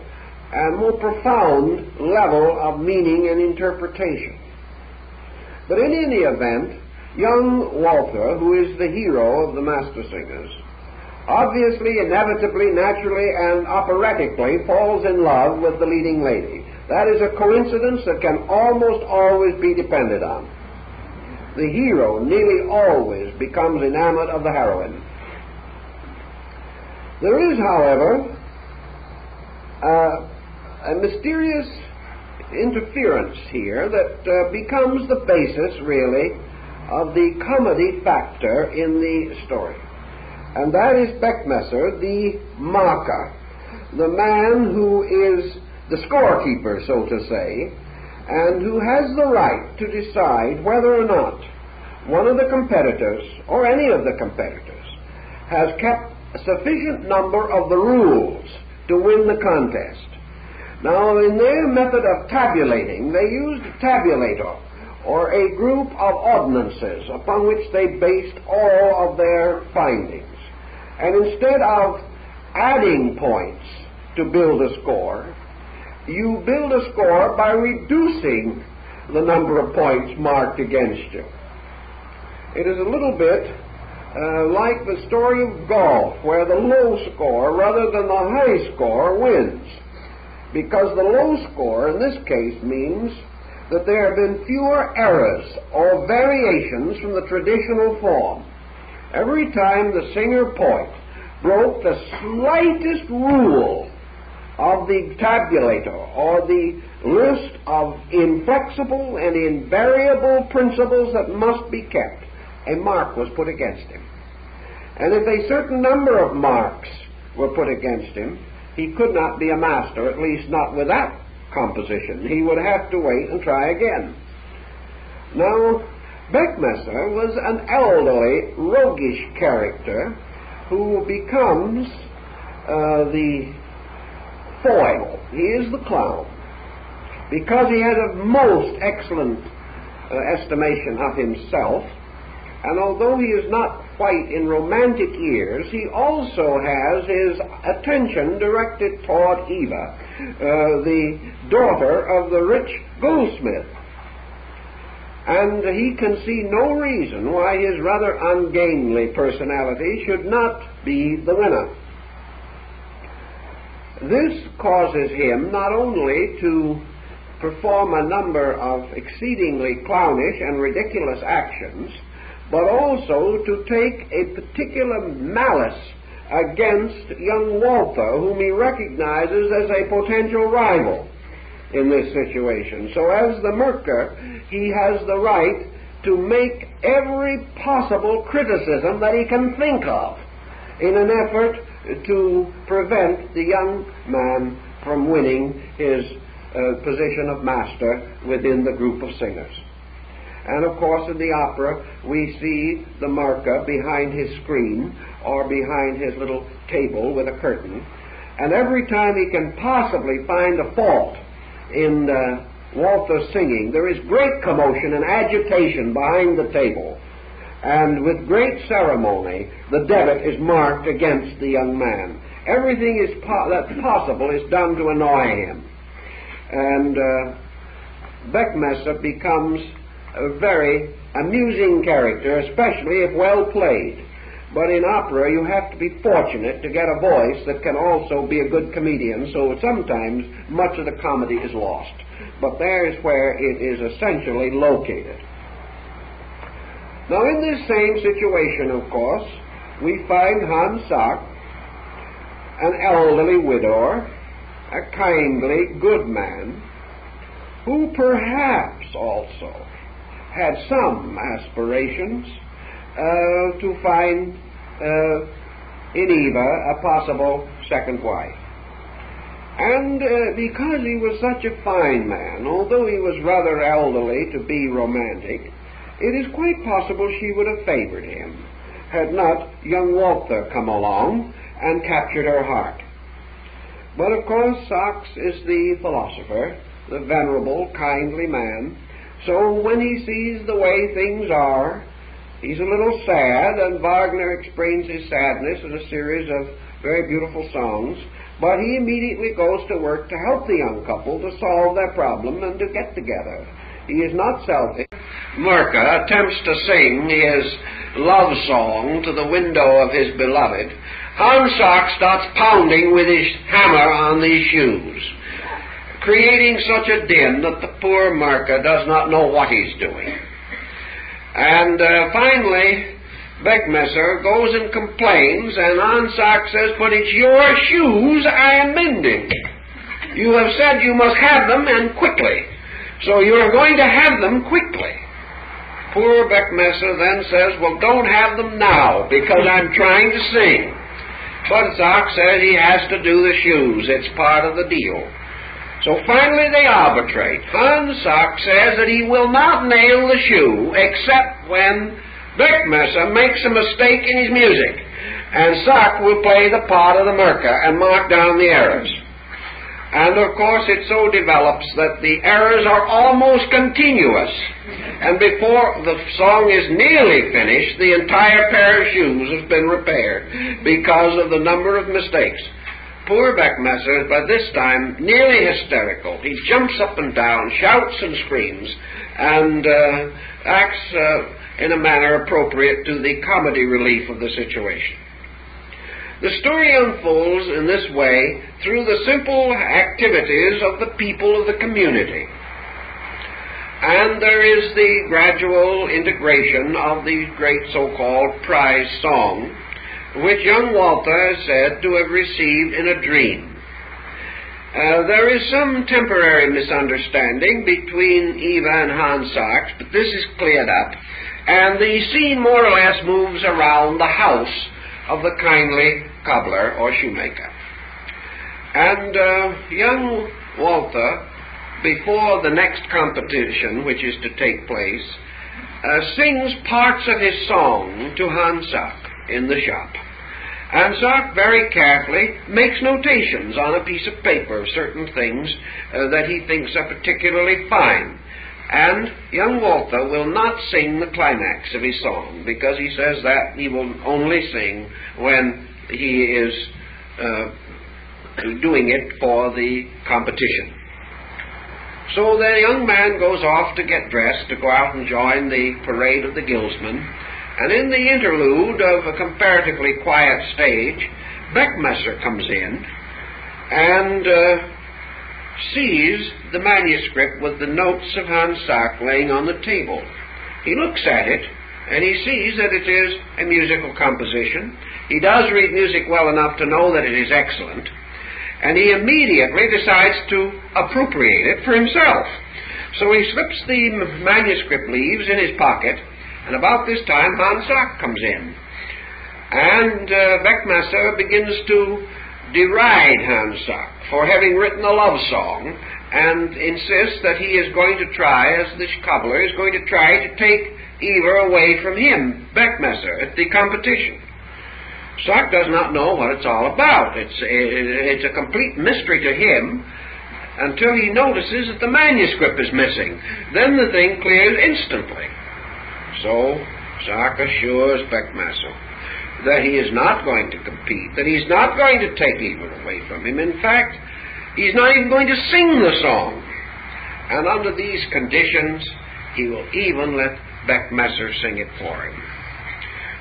and more profound level of meaning and interpretation. But in any event, young Walther, who is the hero of the Meistersingers, obviously, inevitably, naturally, and operatically falls in love with the leading lady. That is a coincidence that can almost always be depended on. The hero nearly always becomes enamored of the heroine. There is, however, a mysterious interference here that becomes the basis, really, of the comedy factor in the story. And that is Beckmesser, the Maker, the man who is the scorekeeper, so to say, and who has the right to decide whether or not one of the competitors, or any of the competitors, has kept a sufficient number of the rules to win the contest. Now, in their method of tabulating, they used a tabulator, or a group of ordinances upon which they based all of their findings. And instead of adding points to build a score, you build a score by reducing the number of points marked against you. It is a little bit like the story of golf, where the low score rather than the high score wins. Because the low score in this case means that there have been fewer errors or variations from the traditional form. Every time the singer-poet broke the slightest rule of the tabulator or the list of inflexible and invariable principles that must be kept, a mark was put against him. And if a certain number of marks were put against him, he could not be a master, at least not with that composition. He would have to wait and try again. Now, Beckmesser was an elderly, roguish character who becomes the foil. He is the clown, because he has a most excellent estimation of himself, and although he is not quite in romantic years, he also has his attention directed toward Eva, the daughter of the rich goldsmith. And he can see no reason why his rather ungainly personality should not be the winner. This causes him not only to perform a number of exceedingly clownish and ridiculous actions, but also to take a particular malice against young Walther, whom he recognizes as a potential rival in this situation. So as the Merker, he has the right to make every possible criticism that he can think of in an effort to prevent the young man from winning his position of master within the group of singers. And of course in the opera we see the Merker behind his screen or behind his little table with a curtain, and every time he can possibly find a fault in Walther's singing, there is great commotion and agitation behind the table, and with great ceremony the debit is marked against the young man. Everything that's possible is done to annoy him, and Beckmesser becomes a very amusing character, especially if well played. But in opera you have to be fortunate to get a voice that can also be a good comedian, so sometimes much of the comedy is lost. But there is where it is essentially located. Now in this same situation, of course, we find Hans Sachs, an elderly widower, a kindly, good man, who perhaps also had some aspirations to find in Eva a possible second wife. And because he was such a fine man, although he was rather elderly to be romantic, it is quite possible she would have favored him, had not young Walther come along and captured her heart. But of course Sachs is the philosopher, the venerable, kindly man, so when he sees the way things are, he's a little sad, and Wagner explains his sadness in a series of very beautiful songs, but he immediately goes to work to help the young couple to solve their problem and to get together. He is not selfish. Merker attempts to sing his love song to the window of his beloved. Hans Sachs starts pounding with his hammer on these shoes, creating such a din that the poor Merker does not know what he's doing. And finally, Beckmesser goes and complains, and Hans Sachs says, "But it's your shoes I am mending. You have said you must have them, and quickly. So you're going to have them quickly." Poor Beckmesser then says, "Well, don't have them now, because I'm trying to sing." But Sachs says he has to do the shoes. It's part of the deal. So finally they arbitrate. Hans Sachs says that he will not nail the shoe except when Beckmesser makes a mistake in his music, and Sachs will play the part of the Merker and mark down the errors. And of course it so develops that the errors are almost continuous, and before the song is nearly finished, the entire pair of shoes has been repaired because of the number of mistakes. Poor Beckmesser is by this time nearly hysterical. He jumps up and down, shouts and screams, and acts in a manner appropriate to the comedy relief of the situation. The story unfolds in this way through the simple activities of the people of the community. And there is the gradual integration of these great so-called prize songs, which young Walter is said to have received in a dream. There is some temporary misunderstanding between Eva and Hans Sachs, but this is cleared up, and the scene more or less moves around the house of the kindly cobbler or shoemaker. And young Walter, before the next competition, which is to take place, sings parts of his song to Hans Sachs in the shop. And Sachs very carefully makes notations on a piece of paper of certain things that he thinks are particularly fine. And young Walter will not sing the climax of his song, because he says that he will only sing when he is doing it for the competition. So the young man goes off to get dressed to go out and join the parade of the guildsmen. And in the interlude of a comparatively quiet stage, Beckmesser comes in and sees the manuscript with the notes of Hans Sachs laying on the table. He looks at it, and he sees that it is a musical composition. He does read music well enough to know that it is excellent, and he immediately decides to appropriate it for himself. So he slips the manuscript leaves in his pocket, and about this time Hans Sachs comes in. And Beckmesser begins to deride Hans Sachs for having written a love song, and insists that he is going to try, as this cobbler is going to try to take Eva away from him, Beckmesser, at the competition. Sachs does not know what it's all about. It's a complete mystery to him until he notices that the manuscript is missing. Then the thing clears instantly. So Sachs assures Beckmesser that he is not going to compete, that he's not going to take Eva away from him. In fact, he's not even going to sing the song. And under these conditions, he will even let Beckmesser sing it for him,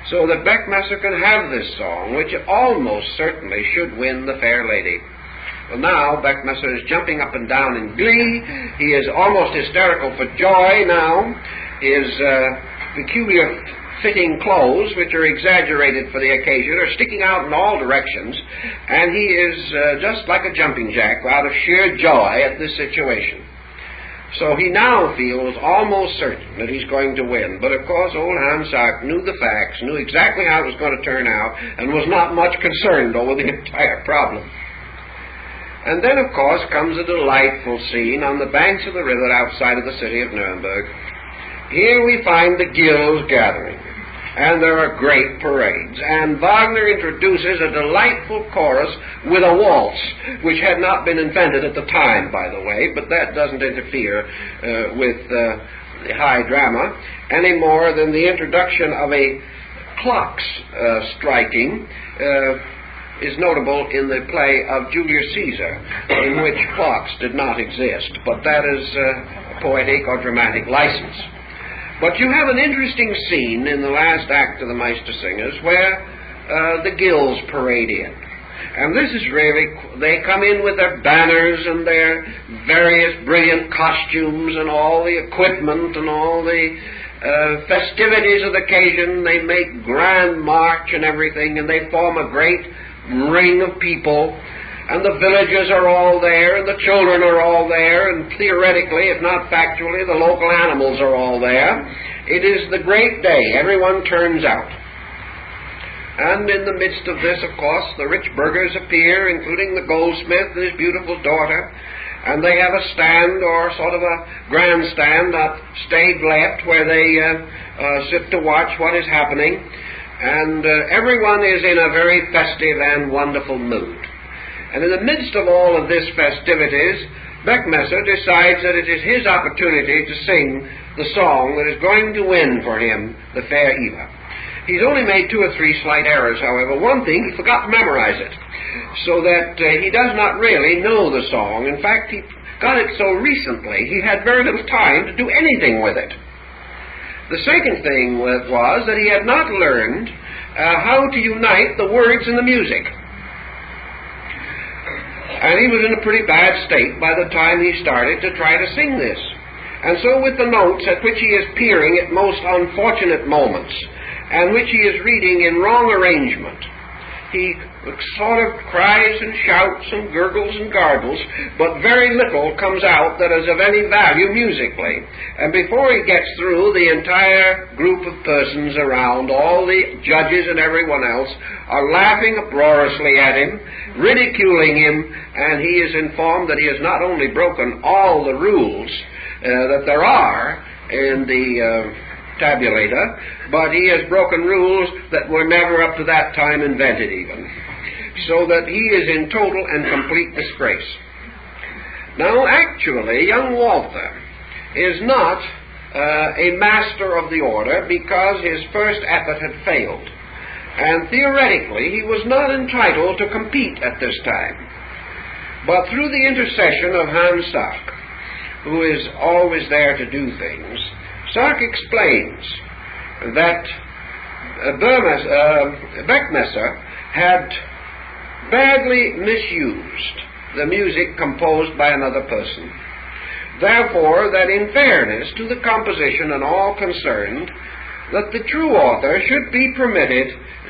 so that Beckmesser can have this song, which almost certainly should win the fair lady. Well, now Beckmesser is jumping up and down in glee. He is almost hysterical for joy now. His peculiar fitting clothes, which are exaggerated for the occasion, are sticking out in all directions, and he is just like a jumping jack out of sheer joy at this situation. So he now feels almost certain that he's going to win. But of course old Hans Sachs knew the facts, knew exactly how it was going to turn out, and was not much concerned over the entire problem. And then of course comes a delightful scene on the banks of the river outside of the city of Nuremberg. Here we find the guilds gathering, and there are great parades, and Wagner introduces a delightful chorus with a waltz, which had not been invented at the time, by the way, but that doesn't interfere with the high drama any more than the introduction of a clock striking is notable in the play of Julius Caesar, in which clocks did not exist, but that is a poetic or dramatic license. But you have an interesting scene in the last act of the Meistersingers where the guilds parade in. And this is really, they come in with their banners and their various brilliant costumes and all the equipment and all the festivities of the occasion. They make grand march and everything, and they form a great ring of people. And the villagers are all there, and the children are all there, and theoretically, if not factually, the local animals are all there. It is the great day. Everyone turns out. And in the midst of this, of course, the rich burghers appear, including the goldsmith and his beautiful daughter, and they have a stand, or sort of a grandstand, up stage left, where they sit to watch what is happening. And everyone is in a very festive and wonderful mood. And in the midst of all of this festivities, Beckmesser decides that it is his opportunity to sing the song that is going to win for him the fair Eva. He's only made 2 or 3 slight errors, however. One thing, he forgot to memorize it, so that he does not really know the song. In fact, he got it so recently, he had very little time to do anything with it. The second thing was that he had not learned how to unite the words and the music. And he was in a pretty bad state by the time he started to try to sing this. And so with the notes at which he is peering at most unfortunate moments, and which he is reading in wrong arrangement, he sort of cries and shouts and gurgles and gargles, but very little comes out that is of any value musically. And before he gets through, the entire group of persons around, all the judges and everyone else, are laughing uproariously at him, ridiculing him, and he is informed that he has not only broken all the rules that there are in the tabulator, but he has broken rules that were never up to that time invented even, so that he is in total and complete disgrace. Now actually, young Walther is not a master of the order because his first effort had failed, and theoretically he was not entitled to compete at this time. But through the intercession of Hans Sachs, who is always there to do things, Sachs explains that Beckmesser had badly misused the music composed by another person. Therefore, that in fairness to the composition and all concerned, that the true author should be permitted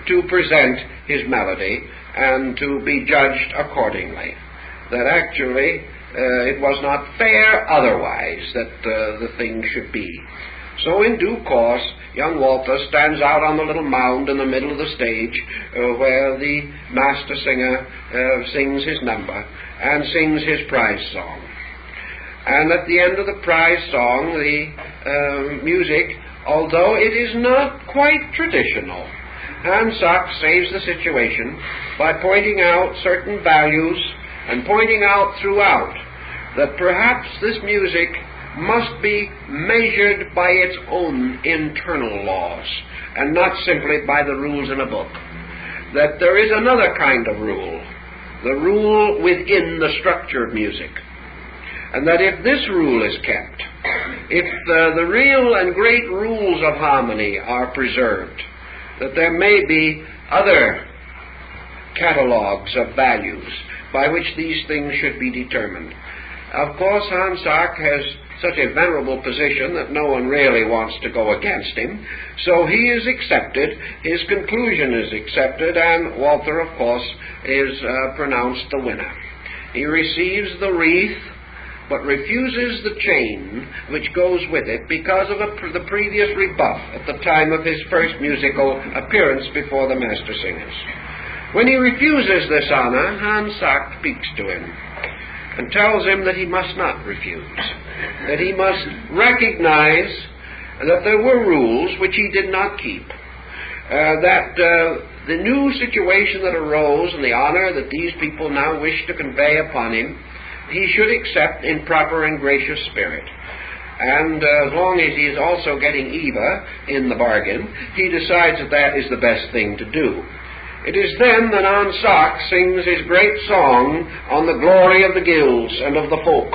to present his melody and to be judged accordingly. That actually it was not fair otherwise that the thing should be. So in due course, young Walther stands out on the little mound in the middle of the stage where the master singer sings his number and sings his prize song. And at the end of the prize song, the music, although it is not quite traditional, Hans Sachs saves the situation by pointing out certain values and pointing out throughout that perhaps this music must be measured by its own internal laws and not simply by the rules in a book. That there is another kind of rule, the rule within the structure of music. And that if this rule is kept, if the real and great rules of harmony are preserved, that there may be other catalogues of values by which these things should be determined. Of course, Hans Sachs has such a venerable position that no one really wants to go against him, so he is accepted, his conclusion is accepted, and Walther, of course, is pronounced the winner. He receives the wreath, but refuses the chain which goes with it because of the previous rebuff at the time of his first musical appearance before the Meistersingers. When he refuses this honor, Hans Sachs speaks to him and tells him that he must not refuse, that he must recognize that there were rules which he did not keep, that the new situation that arose and the honor that these people now wish to convey upon him, he should accept in proper and gracious spirit. And as long as he is also getting Eva in the bargain, he decides that that is the best thing to do. It is then that Hans Sachs sings his great song on the glory of the guilds and of the folk,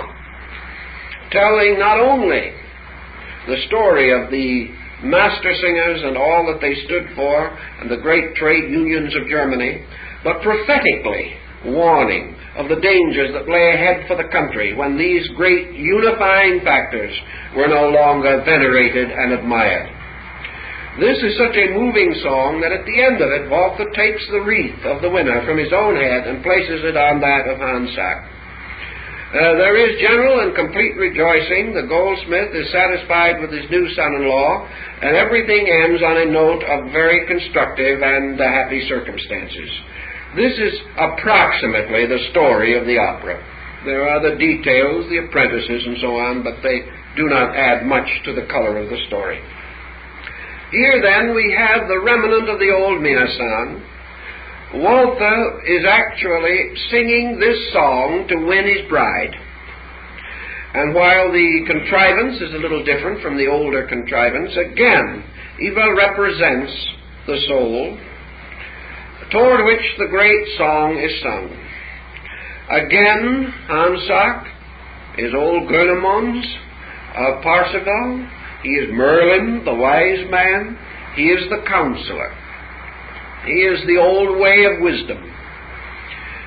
telling not only the story of the master singers and all that they stood for and the great trade unions of Germany, but prophetically warning of the dangers that lay ahead for the country when these great unifying factors were no longer venerated and admired. This is such a moving song that at the end of it, Walther takes the wreath of the winner from his own head and places it on that of Hans Sachs. There is general and complete rejoicing. The goldsmith is satisfied with his new son-in-law, and everything ends on a note of very constructive and happy circumstances. This is approximately the story of the opera. There are the details, the apprentices and so on, but they do not add much to the color of the story. Here then we have the remnant of the old Minnesäng. Walther is actually singing this song to win his bride. And while the contrivance is a little different from the older contrivance, again, Eva represents the soul toward which the great song is sung. Again, Hans Sachs is old Gurnemanz of Parsifal. He is Merlin, the wise man. He is the counselor. He is the old way of wisdom.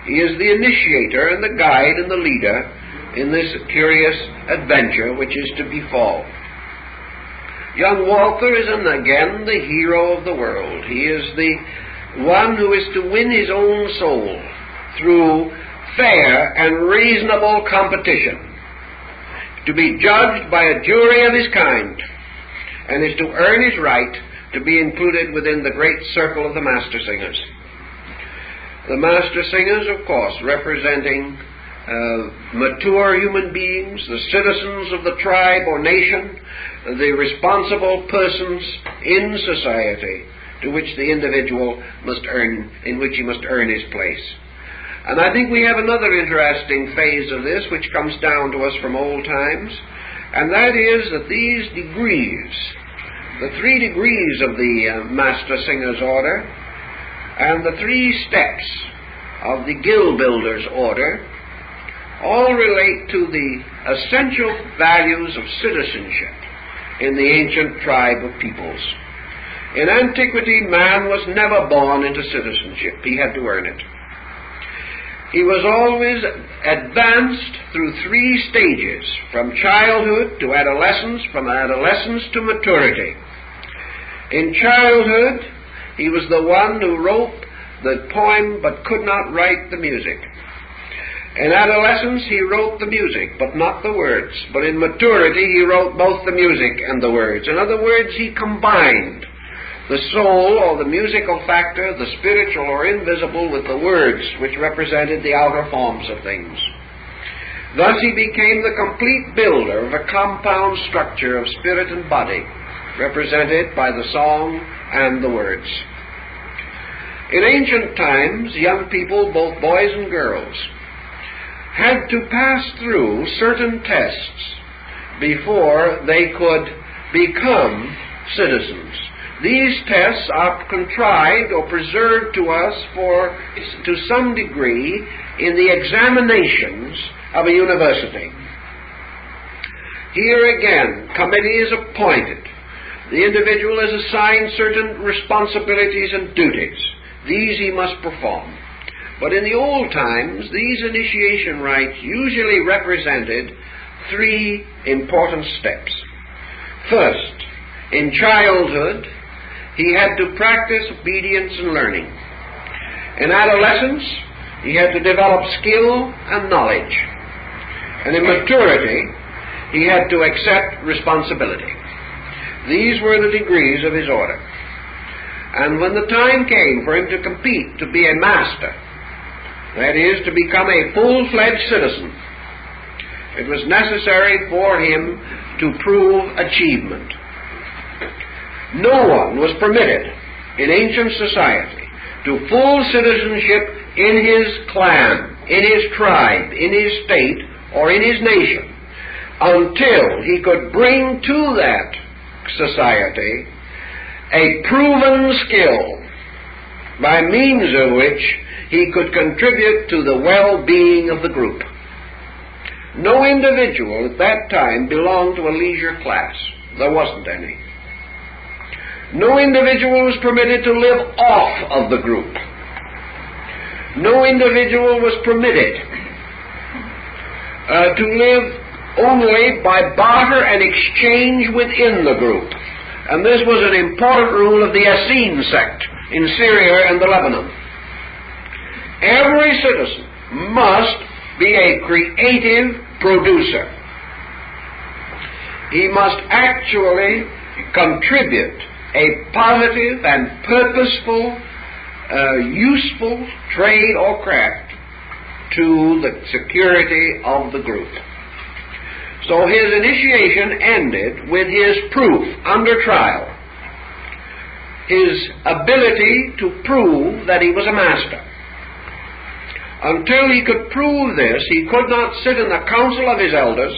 He is the initiator and the guide and the leader in this curious adventure which is to befall. Young Walter is again the hero of the world. He is the one who is to win his own soul through fair and reasonable competition, to be judged by a jury of his kind, and is to earn his right to be included within the great circle of the Mastersingers. The Mastersingers, of course, representing mature human beings, the citizens of the tribe or nation, the responsible persons in society to which the individual must earn, in which he must earn his place. And I think we have another interesting phase of this which comes down to us from old times, and that is that these degrees, the 3 degrees of the Mastersingers order, and the 3 steps of the Guild Builders order, all relate to the essential values of citizenship in the ancient tribe of peoples. In antiquity, man was never born into citizenship. He had to earn it. He was always advanced through 3 stages, from childhood to adolescence, from adolescence to maturity. In childhood, he was the one who wrote the poem but could not write the music. In adolescence, he wrote the music, but not the words. But in maturity, he wrote both the music and the words. In other words, he combined the soul, or the musical factor, the spiritual or invisible, with the words, which represented the outer forms of things. Thus he became the complete builder of a compound structure of spirit and body, represented by the song and the words. In ancient times, young people, both boys and girls, had to pass through certain tests before they could become citizens. These tests are contrived or preserved to us to some degree in the examinations of a university. Here again, committee is appointed. The individual is assigned certain responsibilities and duties. These he must perform. But in the old times, these initiation rites usually represented 3 important steps. First, in childhood, he had to practice obedience and learning. In adolescence, he had to develop skill and knowledge. And in maturity, he had to accept responsibility. These were the degrees of his order. And when the time came for him to compete, to be a master, that is, to become a full-fledged citizen, it was necessary for him to prove achievement. No one was permitted in ancient society to full citizenship in his clan, in his tribe, in his state, or in his nation until he could bring to that society a proven skill by means of which he could contribute to the well-being of the group. No individual at that time belonged to a leisure class. There wasn't any. No individual was permitted to live off of the group. No individual was permitted to live only by barter and exchange within the group. And this was an important rule of the Essene sect in Syria and the Lebanon. Every citizen must be a creative producer. He must actually contribute a positive and purposeful, useful trade or craft to the security of the group. So his initiation ended with his proof under trial, his ability to prove that he was a master. Until he could prove this, he could not sit in the council of his elders,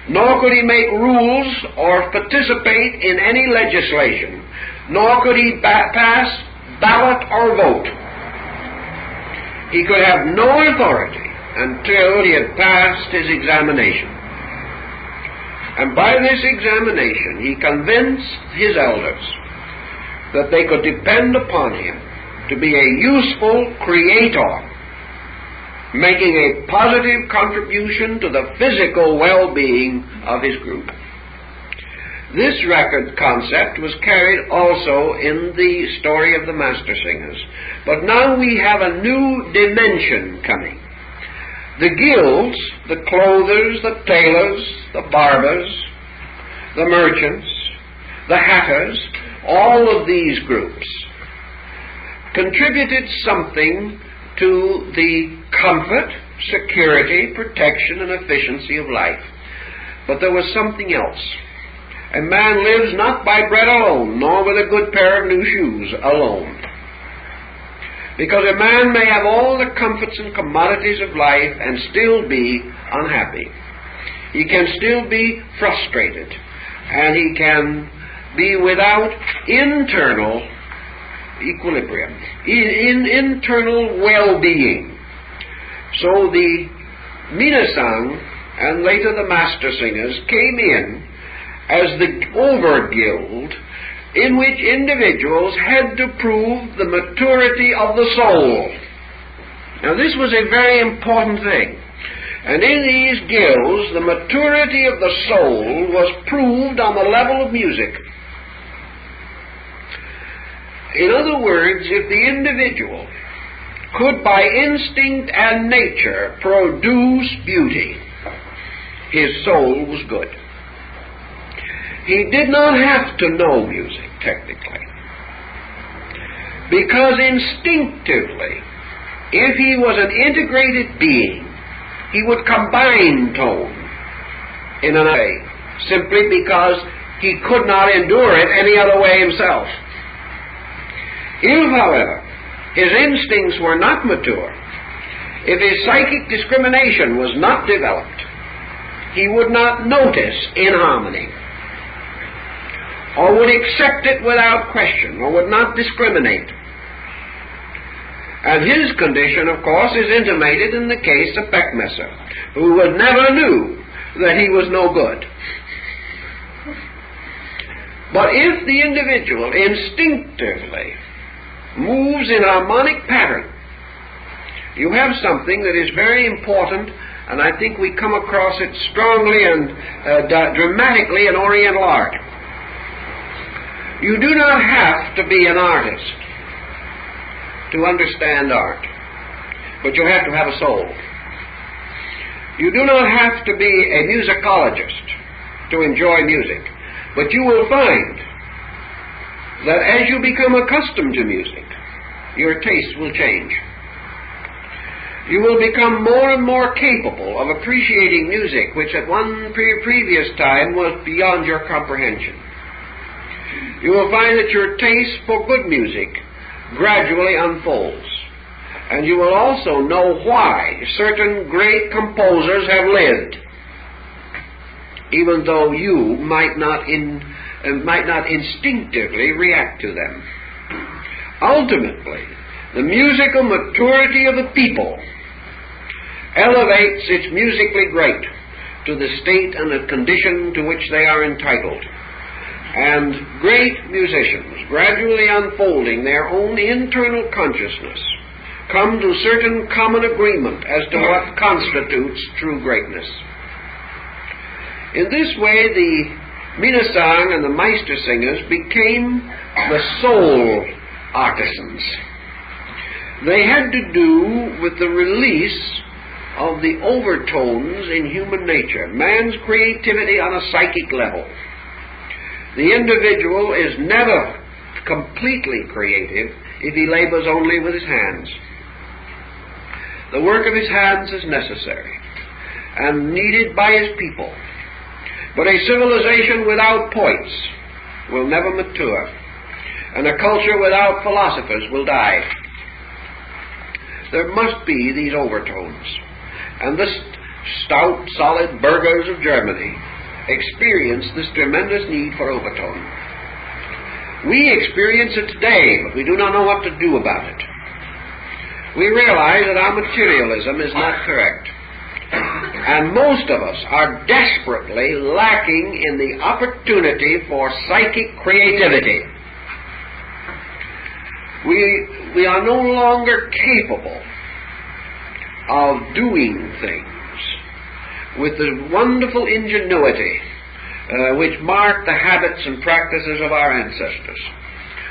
nor could he make rules or participate in any legislation, nor could he pass ballot or vote. He could have no authority until he had passed his examination. And by this examination, he convinced his elders that they could depend upon him to be a useful creator, making a positive contribution to the physical well-being of his group. This record concept was carried also in the story of the Mastersingers. But now we have a new dimension coming. The guilds, the clothers, the tailors, the barbers, the merchants, the hatters, all of these groups contributed something to the comfort, security, protection, and efficiency of life. But there was something else. A man lives not by bread alone, nor with a good pair of new shoes alone. Because a man may have all the comforts and commodities of life and still be unhappy. He can still be frustrated, and he can be without internal equilibrium, in internal well-being. So the Minnesang and later the Mastersingers came in as the over-guild in which individuals had to prove the maturity of the soul. Now this was a very important thing. And in these guilds, the maturity of the soul was proved on the level of music. In other words, if the individual could by instinct and nature produce beauty, his soul was good. He did not have to know music, technically. Because instinctively, if he was an integrated being, he would combine tone in a way, simply because he could not endure it any other way himself. If, however, his instincts were not mature, if his psychic discrimination was not developed, he would not notice inharmony, or would accept it without question, or would not discriminate. And his condition, of course, is intimated in the case of Beckmesser, who never knew that he was no good. But if the individual instinctively moves in harmonic pattern, you have something that is very important, and I think we come across it strongly and dramatically in Oriental art. You do not have to be an artist to understand art, but you have to have a soul. You do not have to be a musicologist to enjoy music, but you will find that as you become accustomed to music, your taste will change. You will become more and more capable of appreciating music which at one previous time was beyond your comprehension. You will find that your taste for good music gradually unfolds, and you will also know why certain great composers have lived, even though you might not instinctively react to them. Ultimately, the musical maturity of the people elevates its musically great to the state and the condition to which they are entitled. And great musicians, gradually unfolding their own internal consciousness, come to certain common agreement as to what constitutes true greatness. In this way, the Minnesang and the Meistersingers became the soul artisans. They had to do with the release of the overtones in human nature, man's creativity on a psychic level. The individual is never completely creative if he labors only with his hands. The work of his hands is necessary and needed by his people. But a civilization without poets will never mature, and a culture without philosophers will die. There must be these overtones, and the stout, solid burghers of Germany experience this tremendous need for overtone. We experience it today, but we do not know what to do about it. We realize that our materialism is not correct, and most of us are desperately lacking in the opportunity for psychic creativity. We are no longer capable of doing things with the wonderful ingenuity which marked the habits and practices of our ancestors.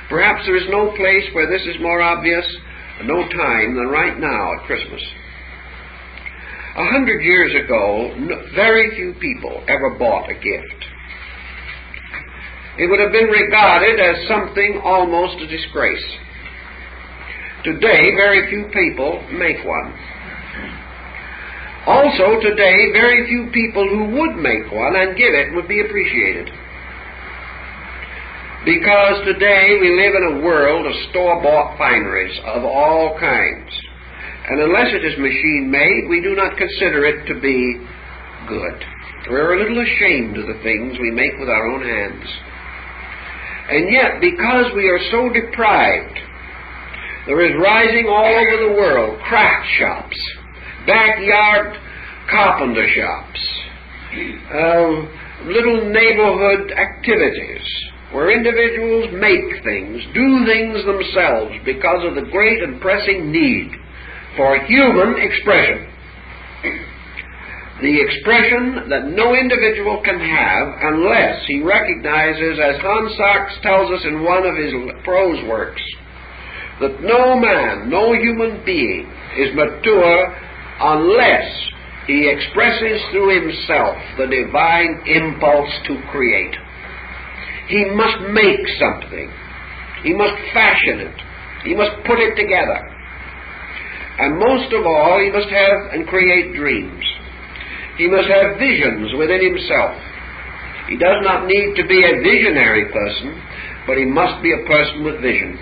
Perhaps there is no place where this is more obvious, no time than right now at Christmas. 100 years ago, very few people ever bought a gift. It would have been regarded as something almost a disgrace. Today, very few people make one. Also, today, very few people who would make one and give it would be appreciated. Because today we live in a world of store-bought fineries of all kinds. And unless it is machine-made, we do not consider it to be good. We're a little ashamed of the things we make with our own hands. And yet, because we are so deprived, there is rising all over the world craft shops, backyard carpenter shops, little neighborhood activities where individuals make things, do things themselves because of the great and pressing need for human expression. The expression that no individual can have unless he recognizes, as Hans Sachs tells us in one of his prose works, that no man, no human being is mature unless he expresses through himself the divine impulse to create. He must make something. He must fashion it. He must put it together. And most of all, he must have and create dreams. He must have visions within himself. He does not need to be a visionary person, but he must be a person with vision.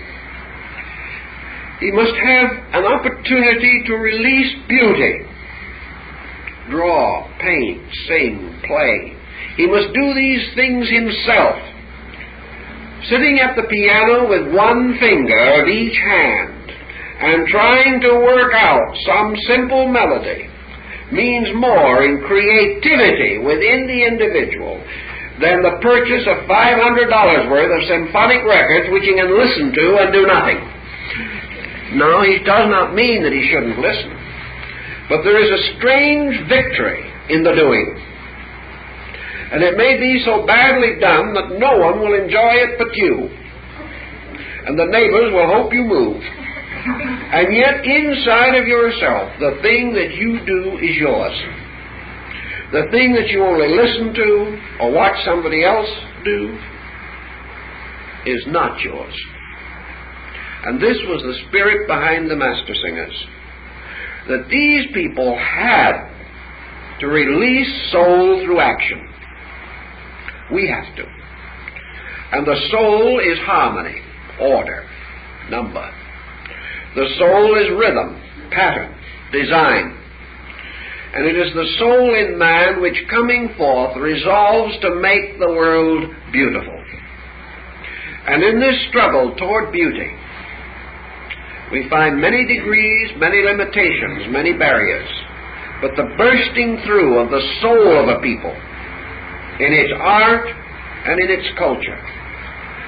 He must have an opportunity to release beauty. Draw, paint, sing, play. He must do these things himself. Sitting at the piano with one finger of each hand and trying to work out some simple melody means more in creativity within the individual than the purchase of $500 worth of symphonic records which he can listen to and do nothing. No, he does not mean that he shouldn't listen. But there is a strange victory in the doing. And it may be so badly done that no one will enjoy it but you. And the neighbors will hope you move. And yet inside of yourself, the thing that you do is yours. The thing that you only listen to or watch somebody else do is not yours. And this was the spirit behind the Meistersingers. That these people had to release soul through action. We have to. And the soul is harmony, order, number. The soul is rhythm, pattern, design. And it is the soul in man which, coming forth, resolves to make the world beautiful. And in this struggle toward beauty, we find many degrees, many limitations, many barriers. But the bursting through of the soul of a people, in its art and in its culture,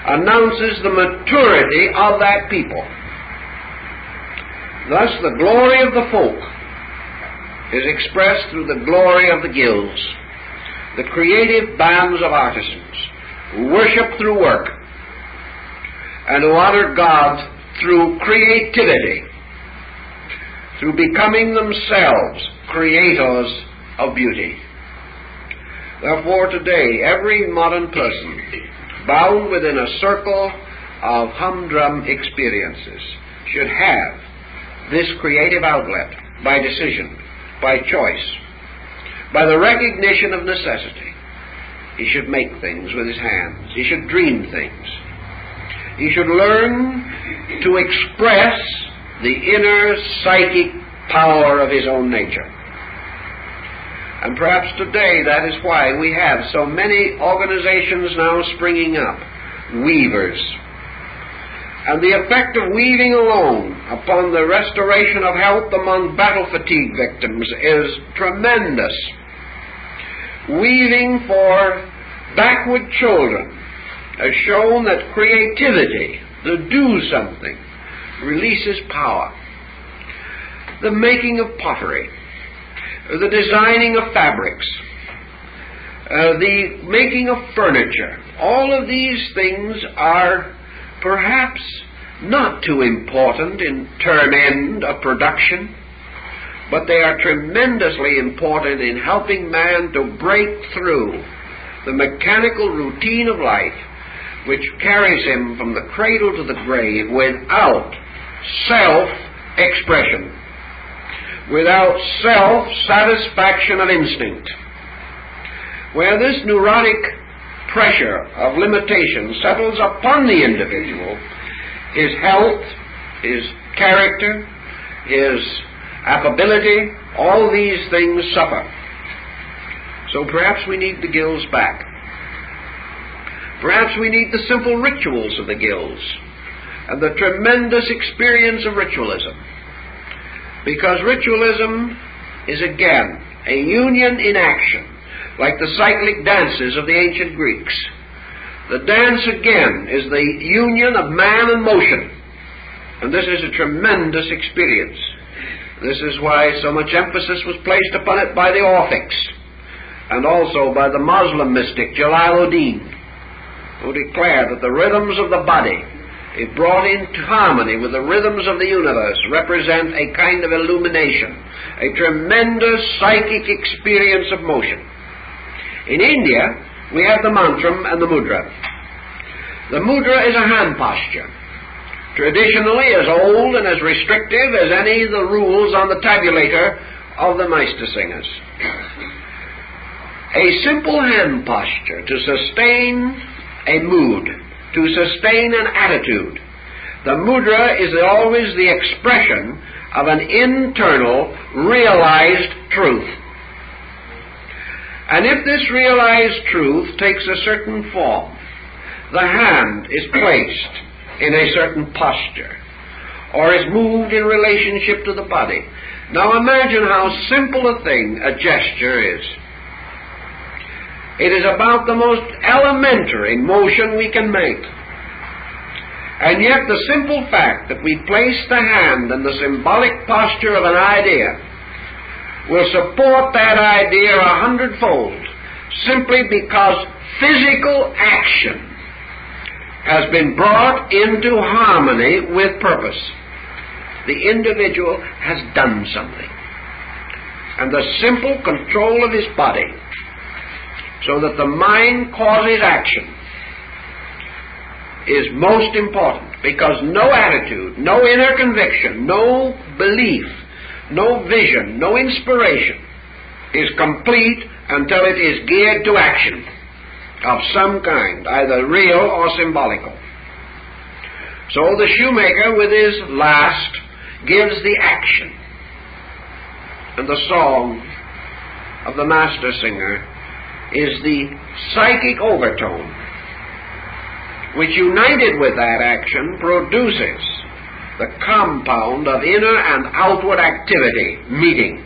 announces the maturity of that people. Thus the glory of the folk is expressed through the glory of the guilds, the creative bands of artisans who worship through work and who honor God through creativity, through becoming themselves creators of beauty. Therefore today, every modern person bound within a circle of humdrum experiences should have this creative outlet by decision, by choice, by the recognition of necessity. He should make things with his hands. He should dream things. He should learn to express the inner psychic power of his own nature. And perhaps today that is why we have so many organizations now springing up, weavers. And the effect of weaving alone upon the restoration of health among battle fatigue victims is tremendous. Weaving for backward children has shown that creativity, to do something, releases power. the making of pottery, the designing of fabrics, the making of furniture. All of these things are perhaps not too important in term end of production, but they are tremendously important in helping man to break through the mechanical routine of life, which carries him from the cradle to the grave without self-expression, without self-satisfaction of instinct. Where this neurotic pressure of limitation settles upon the individual, his health, his character, his affability, all these things suffer. So perhaps we need the guilds back. Perhaps we need the simple rituals of the guilds and the tremendous experience of ritualism. Because ritualism is again a union in action, like the cyclic dances of the ancient Greeks. The dance again is the union of man and motion. And this is a tremendous experience. This is why so much emphasis was placed upon it by the Orphics, and also by the Muslim mystic Jalaluddin, who declared that the rhythms of the body, if brought into harmony with the rhythms of the universe, represent a kind of illumination, a tremendous psychic experience of motion. In India, we have the mantram and the mudra. The mudra is a hand posture, traditionally as old and as restrictive as any of the rules on the tabulator of the Meistersingers. A simple hand posture to sustain a mood, to sustain an attitude. The mudra is always the expression of an internal, realized truth. And if this realized truth takes a certain form, the hand is placed in a certain posture, or is moved in relationship to the body. Now imagine how simple a thing a gesture is. It is about the most elementary motion we can make. And yet the simple fact that we place the hand in the symbolic posture of an idea will support that idea 100-fold, simply because physical action has been brought into harmony with purpose. The individual has done something. And the simple control of his body, so that the mind causes action, is most important, because no attitude, no inner conviction, no belief, no vision, no inspiration is complete until it is geared to action of some kind, either real or symbolical. So the shoemaker with his last gives the action, and the song of the master singer is the psychic overtone, which united with that action produces the compound of inner and outward activity meeting.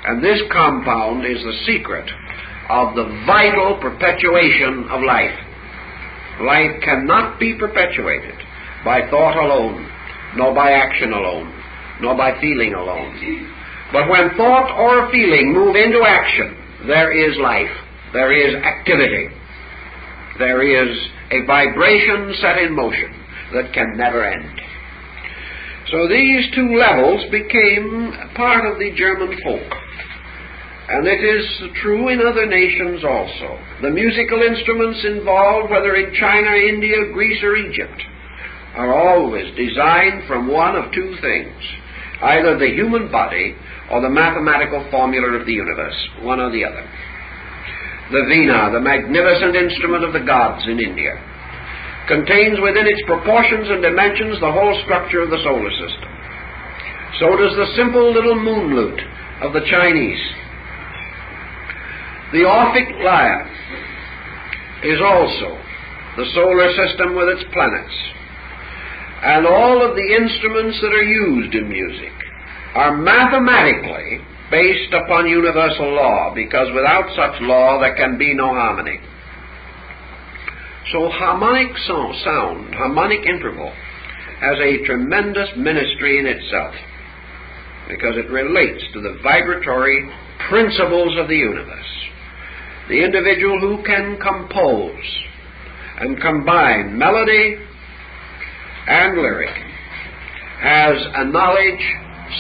And this compound is the secret of the vital perpetuation of life. Life cannot be perpetuated by thought alone, nor by action alone, nor by feeling alone. But when thought or feeling move into action, there is life, there is activity, there is a vibration set in motion that can never end. So these two levels became part of the German folk. And it is true in other nations also. The musical instruments involved, whether in China, India, Greece, or Egypt, are always designed from one of two things: either the human body or the mathematical formula of the universe, one or the other. The veena, the magnificent instrument of the gods in India, contains within its proportions and dimensions the whole structure of the solar system. So does the simple little moon lute of the Chinese. The Orphic lyre is also the solar system with its planets. And all of the instruments that are used in music are mathematically based upon universal law, because without such law there can be no harmony. So harmonic sound, harmonic interval, has a tremendous ministry in itself. because it relates to the vibratory principles of the universe. The individual who can compose and combine melody and lyric has a knowledge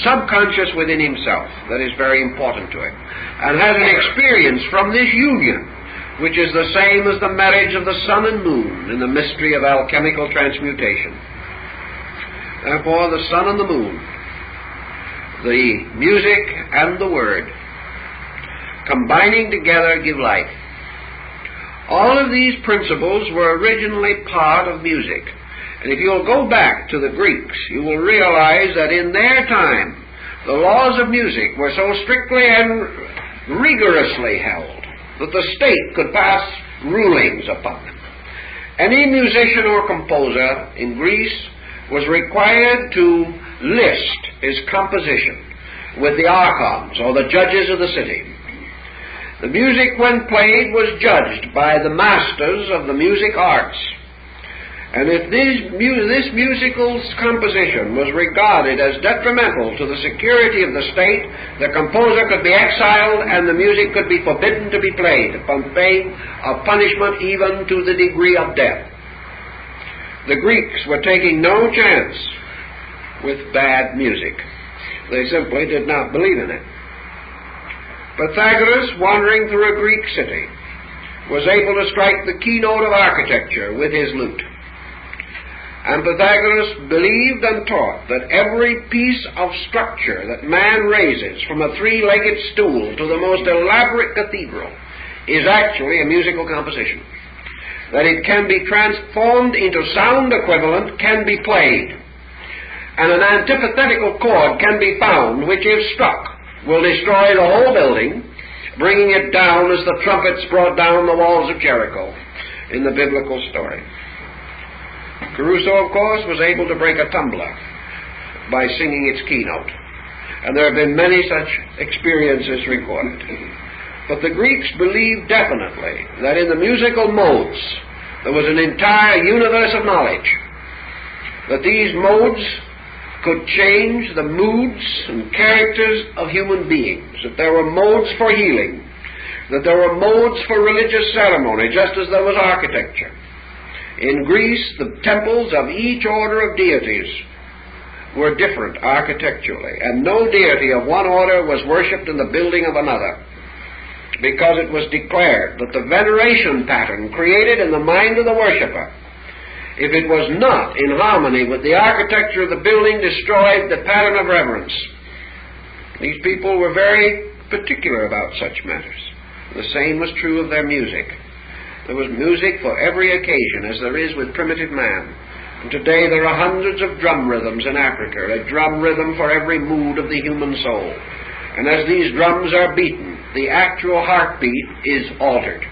subconscious within himself that is very important to him, and has an experience from this union which is the same as the marriage of the sun and moon in the mystery of alchemical transmutation. Therefore, the sun and the moon, the music and the word, combining together give life. All of these principles were originally part of music. And if you'll go back to the Greeks, you will realize that in their time, the laws of music were so strictly and rigorously held that the state could pass rulings upon them. Any musician or composer in Greece was required to list his composition with the archons, or the judges of the city. The music, when played, was judged by the masters of the music arts. And if this musical composition was regarded as detrimental to the security of the state, the composer could be exiled and the music could be forbidden to be played, upon pain of punishment even to the degree of death. The Greeks were taking no chance with bad music. They simply did not believe in it. Pythagoras, wandering through a Greek city, was able to strike the keynote of architecture with his lute. And Pythagoras believed and taught that every piece of structure that man raises, from a three-legged stool to the most elaborate cathedral, is actually a musical composition. That it can be transformed into sound equivalent, can be played. And an antithetical chord can be found, which, if struck, will destroy the whole building, bringing it down as the trumpets brought down the walls of Jericho in the biblical story. Caruso, of course, was able to break a tumbler by singing its keynote, and there have been many such experiences recorded. But the Greeks believed definitely that in the musical modes there was an entire universe of knowledge, that these modes could change the moods and characters of human beings, that there were modes for healing, that there were modes for religious ceremony, just as there was architecture. In Greece, the temples of each order of deities were different architecturally, and no deity of one order was worshipped in the building of another, because it was declared that the veneration pattern created in the mind of the worshipper, if it was not in harmony with the architecture of the building, destroyed the pattern of reverence. These people were very particular about such matters. The same was true of their music. There was music for every occasion, as there is with primitive man. And today there are hundreds of drum rhythms in Africa, a drum rhythm for every mood of the human soul. And as these drums are beaten, the actual heartbeat is altered.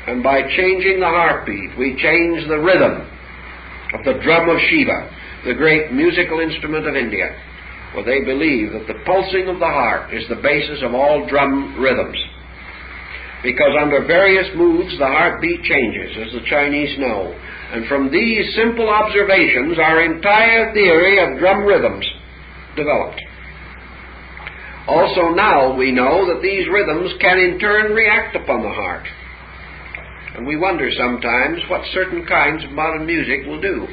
And by changing the heartbeat, we change the rhythm of the drum of Shiva, the great musical instrument of India, where they believe that the pulsing of the heart is the basis of all drum rhythms. Because under various moods the heartbeat changes, as the Chinese know. And from these simple observations, our entire theory of drum rhythms developed. Also now we know that these rhythms can in turn react upon the heart. And we wonder sometimes what certain kinds of modern music will do.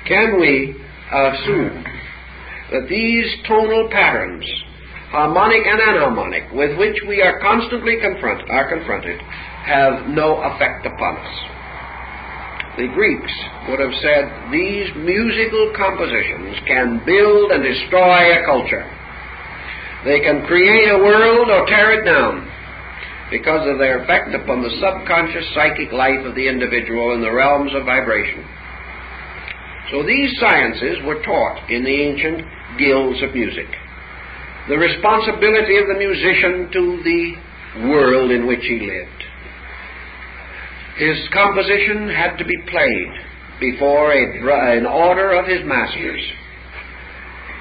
Can we assume that these tonal patterns, harmonic and anharmonic, with which we are constantly confronted, have no effect upon us? The Greeks would have said these musical compositions can build and destroy a culture. They can create a world or tear it down, because of their effect upon the subconscious psychic life of the individual in the realms of vibration. So these sciences were taught in the ancient guilds of music. The responsibility of the musician to the world in which he lived. His composition had to be played before an order of his masters.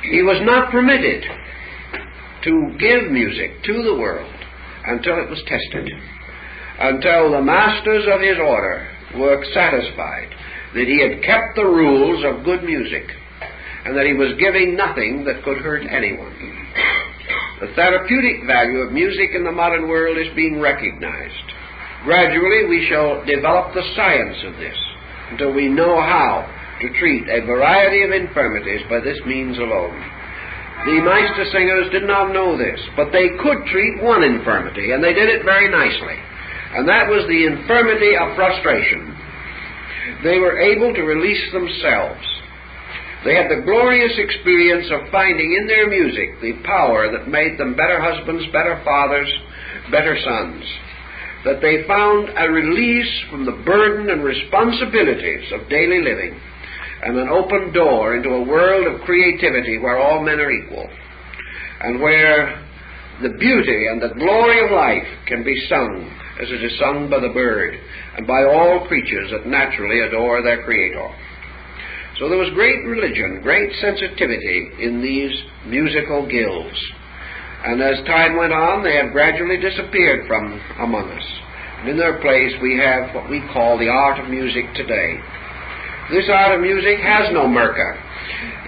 He was not permitted to give music to the world until it was tested, until the masters of his order were satisfied that he had kept the rules of good music, and that he was giving nothing that could hurt anyone. The therapeutic value of music in the modern world is being recognized. Gradually we shall develop the science of this until we know how to treat a variety of infirmities by this means alone. The Meistersingers did not know this, but they could treat one infirmity, and they did it very nicely, and that was the infirmity of frustration. They were able to release themselves. They had the glorious experience of finding in their music the power that made them better husbands, better fathers, better sons. That they found a release from the burden and responsibilities of daily living, and an open door into a world of creativity where all men are equal, and where the beauty and the glory of life can be sung as it is sung by the bird and by all creatures that naturally adore their Creator. So there was great religion, great sensitivity in these musical guilds, and as time went on they have gradually disappeared from among us, and in their place we have what we call the art of music today. This art of music has no merca.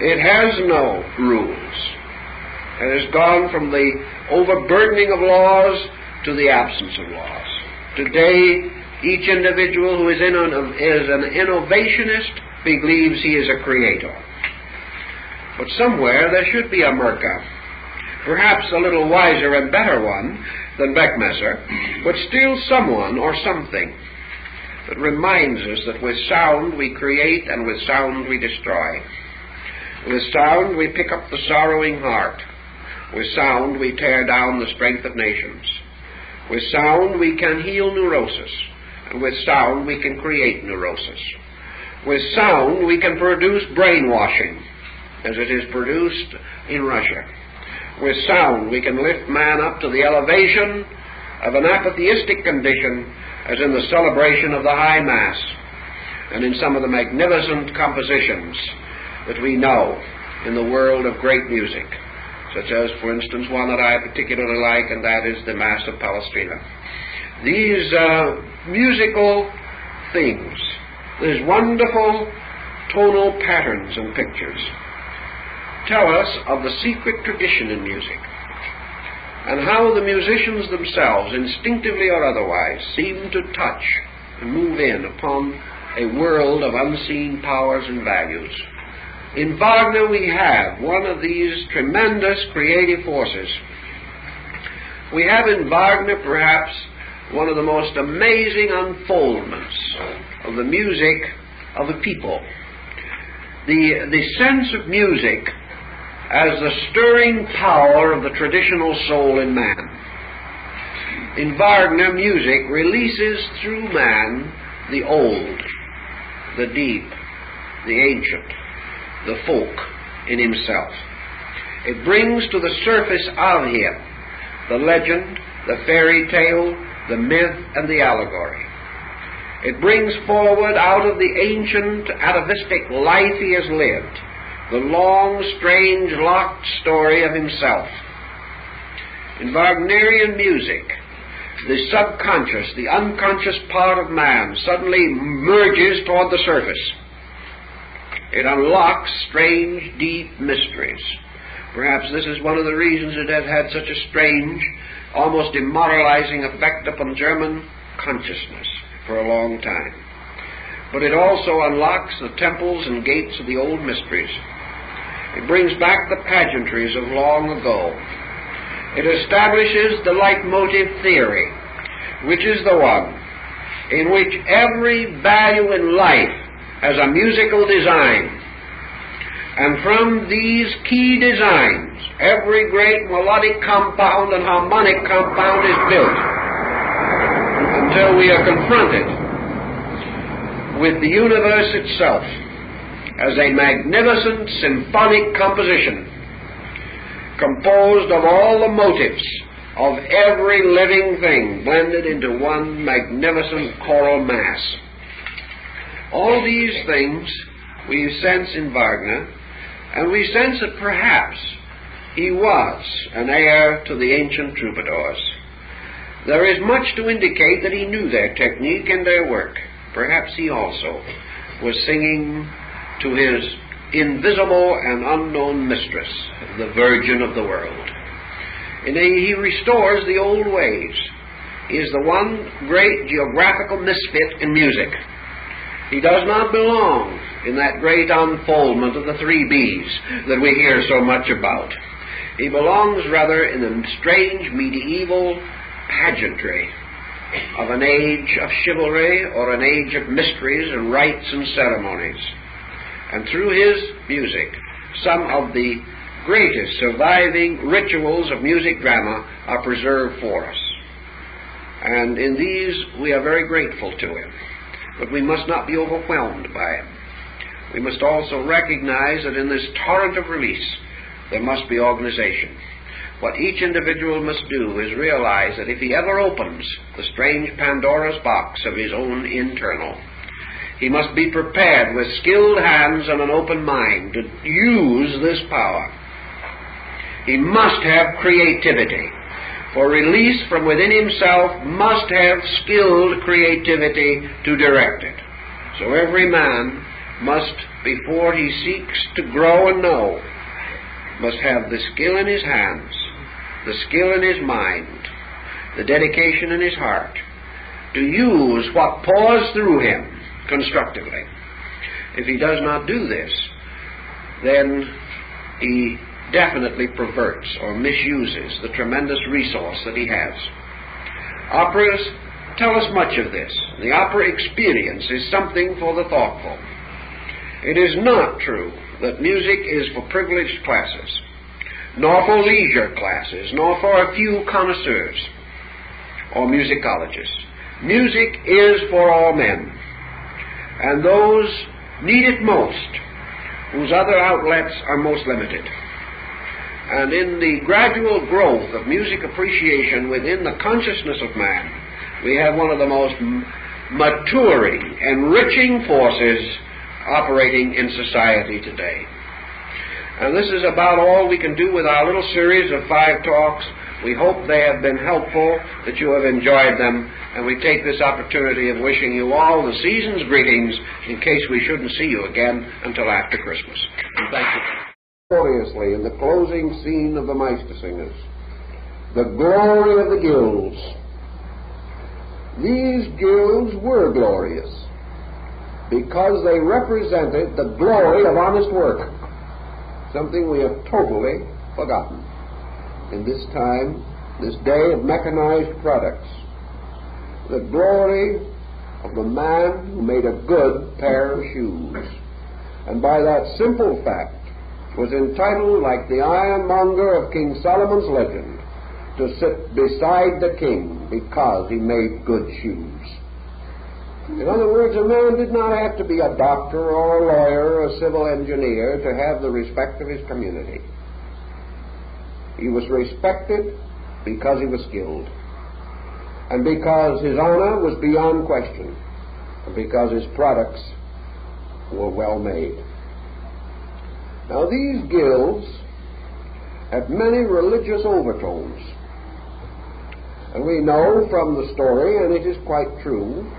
It has no rules. It has gone from the overburdening of laws to the absence of laws. Today, each individual who is an innovationist believes he is a creator. But somewhere there should be a merca, perhaps a little wiser and better one than Beckmesser, but still someone or something that reminds us that with sound we create and with sound we destroy. With sound we pick up the sorrowing heart. With sound we tear down the strength of nations. With sound we can heal neurosis, and with sound we can create neurosis. With sound we can produce brainwashing, as it is produced in Russia. With sound we can lift man up to the elevation of an apatheistic condition, as in the celebration of the High Mass, and in some of the magnificent compositions that we know in the world of great music, such as, for instance, one that I particularly like, and that is the Mass of Palestrina. These musical things, these wonderful tonal patterns and pictures, tell us of the secret tradition in music, and how the musicians themselves, instinctively or otherwise, seem to touch and move in upon a world of unseen powers and values. In Wagner we have one of these tremendous creative forces. We have in Wagner perhaps one of the most amazing unfoldments of the music of the people. The sense of music as the stirring power of the traditional soul in man. In Wagner, music releases through man the old, the deep, the ancient, the folk in himself. It brings to the surface of him the legend, the fairy tale, the myth, and the allegory. It brings forward out of the ancient atavistic life he has lived the long, strange, locked story of himself. In Wagnerian music, the subconscious, the unconscious part of man suddenly merges toward the surface. It unlocks strange, deep mysteries. Perhaps this is one of the reasons it has had such a strange, almost demoralizing effect upon German consciousness for a long time. But it also unlocks the temples and gates of the old mysteries. It brings back the pageantries of long ago. It establishes the leitmotif theory, which is the one in which every value in life has a musical design. And from these key designs, every great melodic compound and harmonic compound is built until we are confronted with the universe itself as a magnificent symphonic composition composed of all the motives of every living thing blended into one magnificent choral mass. All these things we sense in Wagner, and we sense that perhaps he was an heir to the ancient troubadours. There is much to indicate that he knew their technique and their work. Perhaps he also was singing to his invisible and unknown mistress, the Virgin of the world. And he restores the old ways. He is the one great geographical misfit in music. He does not belong in that great unfoldment of the 3 B's that we hear so much about. He belongs rather in a strange medieval pageantry of an age of chivalry or an age of mysteries and rites and ceremonies. And through his music, some of the greatest surviving rituals of music drama are preserved for us. And in these we are very grateful to him. But we must not be overwhelmed by him. We must also recognize that in this torrent of release there must be organization. What each individual must do is realize that if he ever opens the strange Pandora's box of his own internal, he must be prepared with skilled hands and an open mind to use this power. He must have creativity, for release from within himself must have skilled creativity to direct it. So every man must, before he seeks to grow and know, must have the skill in his hands, the skill in his mind, the dedication in his heart, to use what pours through him constructively. If he does not do this, then he definitely perverts or misuses the tremendous resource that he has. Operas tell us much of this. The opera experience is something for the thoughtful. It is not true that music is for privileged classes, nor for leisure classes, nor for a few connoisseurs or musicologists. Music is for all men, and those need it most, whose other outlets are most limited. And in the gradual growth of music appreciation within the consciousness of man, we have one of the most maturing, enriching forces operating in society today. And this is about all we can do with our little series of 5 talks. We hope they have been helpful, that you have enjoyed them, and we take this opportunity of wishing you all the season's greetings in case we shouldn't see you again until after Christmas. And thank you. Gloriously in the closing scene of the Meistersingers, the glory of the guilds. These guilds were glorious because they represented the glory of honest work, something we have totally forgotten in this time, this day of mechanized products. The glory of the man who made a good pair of shoes, and by that simple fact was entitled, like the ironmonger of King Solomon's legend, to sit beside the king because he made good shoes. In other words, a man did not have to be a doctor or a lawyer or a civil engineer to have the respect of his community. He was respected because he was skilled, and because his honor was beyond question, and because his products were well made. Now, these guilds have many religious overtones, and we know from the story, and it is quite true,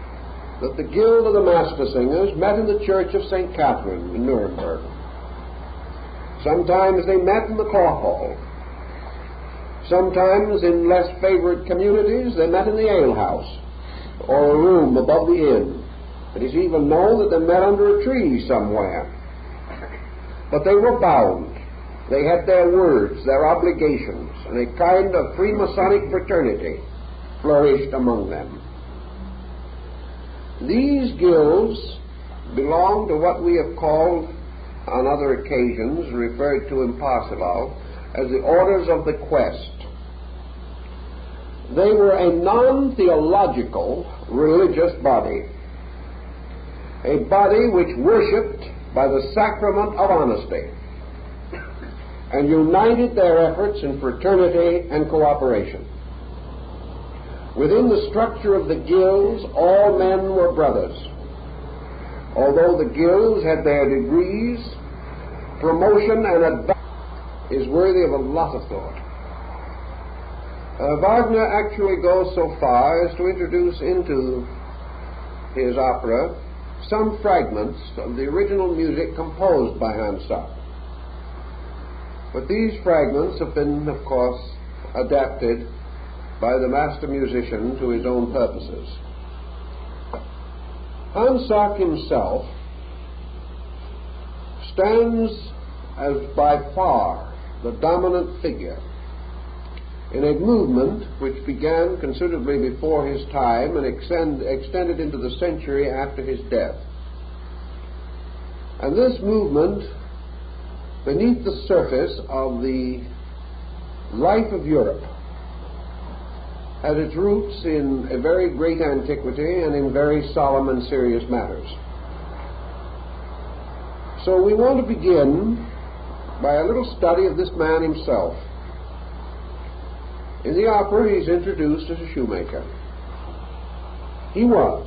that the guild of the Meistersingers met in the church of St. Catherine in Nuremberg. Sometimes they met in the court hall. Sometimes in less favored communities they met in the alehouse or a room above the inn. It is even known that they met under a tree somewhere. But they were bound. They had their words, their obligations, and a kind of Freemasonic fraternity flourished among them. These guilds belong to what we have called, on other occasions, referred to in Parsifal, as the Orders of the Quest. They were a non-theological religious body, a body which worshipped by the sacrament of honesty, and united their efforts in fraternity and cooperation. Within the structure of the guilds, all men were brothers. Although the guilds had their degrees, promotion and advancement is worthy of a lot of thought. Wagner actually goes so far as to introduce into his opera some fragments of the original music composed by Hans Sachs. But these fragments have been, of course, adapted by the master musician to his own purposes. Hans Sachs himself stands as by far the dominant figure in a movement which began considerably before his time and extended into the century after his death. And this movement, beneath the surface of the life of Europe, has its roots in a very great antiquity and in very solemn and serious matters. So we want to begin by a little study of this man himself. In the opera, he's introduced as a shoemaker. He was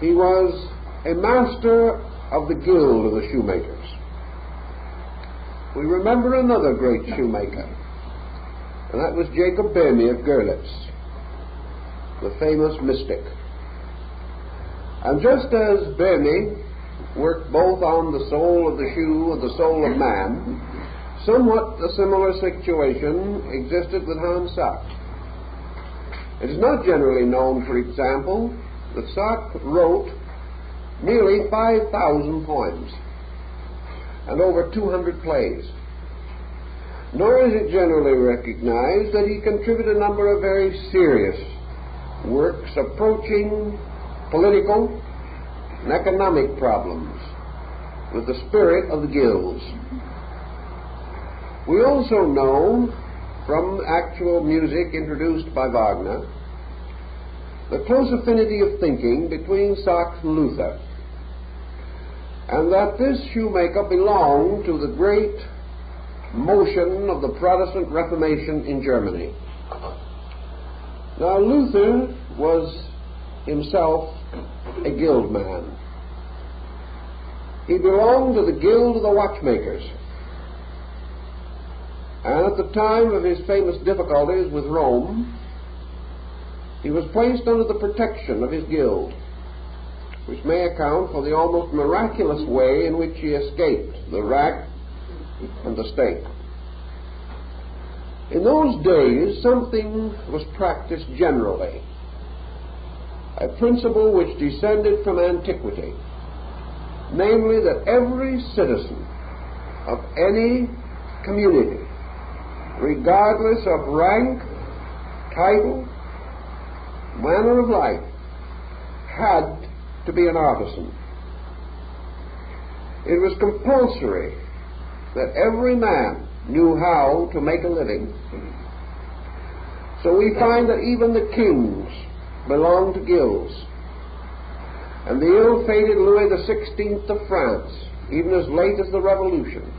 a master of the guild of the shoemakers. We remember another great shoemaker, and that was Jacob Boehme of Görlitz, the famous mystic. And just as Boehme worked both on the sole of the shoe and the soul of man, somewhat a similar situation existed with Hans Sachs. It is not generally known, for example, that Sachs wrote nearly 5,000 poems and over 200 plays. Nor is it generally recognized that he contributed a number of very serious works approaching political and economic problems with the spirit of the guilds. We also know from actual music introduced by Wagner the close affinity of thinking between Sachs and Luther, and that this shoemaker belonged to the great motion of the Protestant Reformation in Germany. Now, Luther was himself a guild man. He belonged to the guild of the watchmakers, and at the time of his famous difficulties with Rome, he was placed under the protection of his guild, which may account for the almost miraculous way in which he escaped the rack and the stake. In those days, something was practiced generally, a principle which descended from antiquity, namely that every citizen of any community, regardless of rank, title, manner of life, had to be an artisan. It was compulsory that every man knew how to make a living. So we find that even the kings belonged to guilds. And the ill-fated Louis XVI of France, even as late as the Revolution,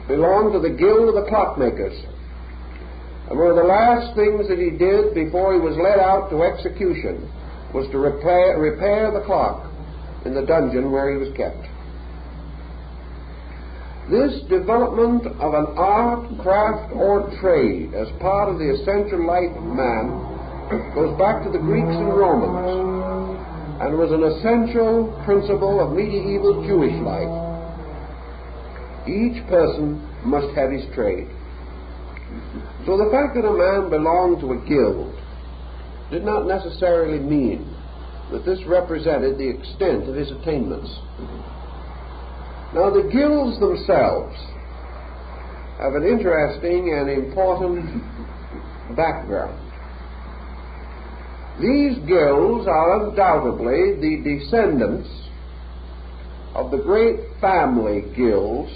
belonged to the guild of the clockmakers. And one of the last things that he did before he was led out to execution was to repair the clock in the dungeon where he was kept. This development of an art, craft, or trade as part of the essential life of man goes back to the Greeks and Romans and was an essential principle of medieval Jewish life. Each person must have his trade. So the fact that a man belonged to a guild did not necessarily mean that this represented the extent of his attainments. Now, the guilds themselves have an interesting and important background. These guilds are undoubtedly the descendants of the great family guilds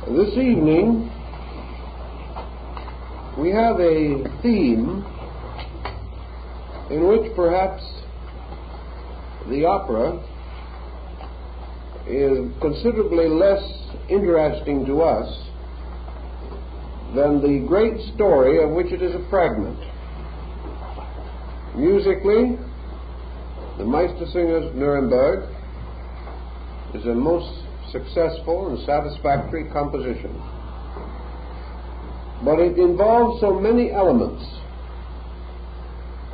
This evening, we have a theme in which perhaps the opera is considerably less interesting to us than the great story of which it is a fragment. Musically, the Meistersingers of Nuremburg is a most successful and satisfactory composition. But it involves so many elements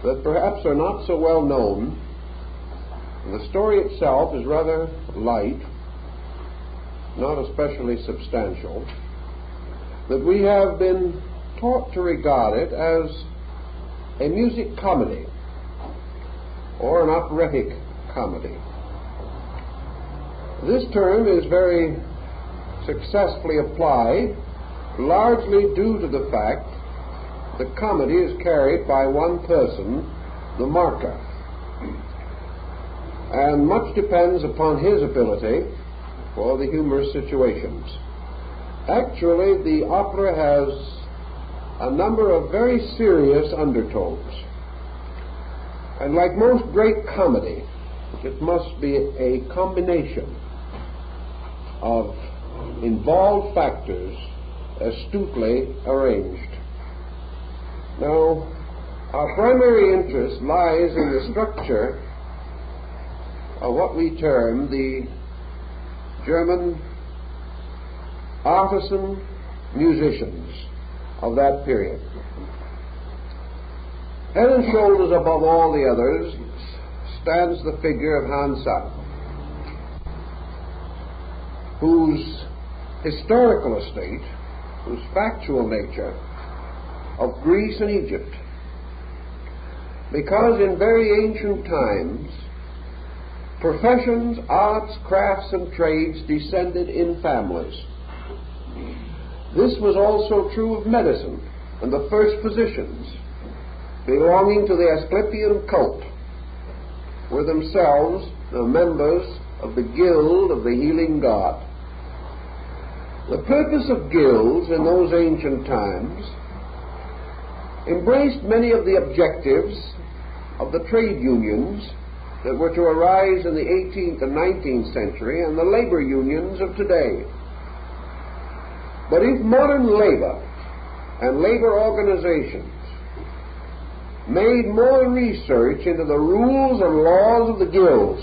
that perhaps are not so well known, and the story itself is rather light, not especially substantial, that we have been taught to regard it as a music comedy or an operatic comedy. This term is very successfully applied, largely due to the fact the comedy is carried by one person, the marker, and much depends upon his ability for the humorous situations. Actually, the opera has a number of very serious undertones, and like most great comedy, it must be a combination of involved factors astutely arranged. Now, our primary interest lies in the structure of what we term the German artisan musicians of that period. Head and shoulders above all the others stands the figure of Hans Sachs, whose historical estate, whose factual nature of Greece and Egypt, because in very ancient times professions, arts, crafts, and trades descended in families. This was also true of medicine, and the first physicians, belonging to the Asclepian cult, were themselves the members of the guild of the healing god. The purpose of guilds in those ancient times embraced many of the objectives of the trade unions that were to arise in the 18th and 19th century and the labor unions of today. But if modern labor and labor organizations made more research into the rules and laws of the guilds,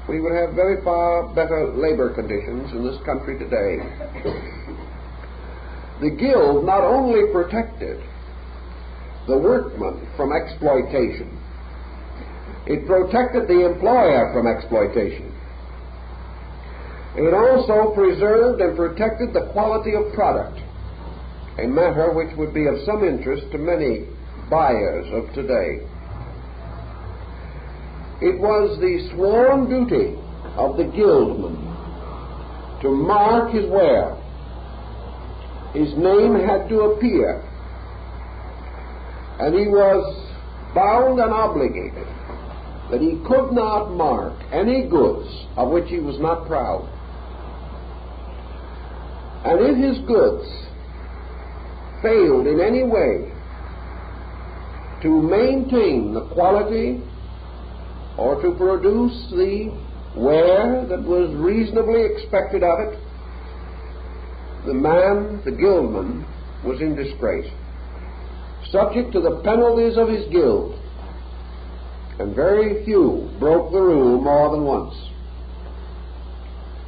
we would have very far better labor conditions in this country today. The guild not only protected the workman from exploitation, it protected the employer from exploitation. It also preserved and protected the quality of product, a matter which would be of some interest to many buyers of today. It was the sworn duty of the guildman to mark his wear. His name had to appear, and he was bound and obligated that he could not mark any goods of which he was not proud. And if his goods failed in any way to maintain the quality or to produce the wear that was reasonably expected of it, the man, the guildman, was in disgrace, subject to the penalties of his guild, and very few broke the rule more than once.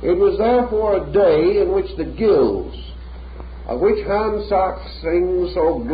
It was therefore a day in which the guilds, of which Hans Sachs sings so gloriously,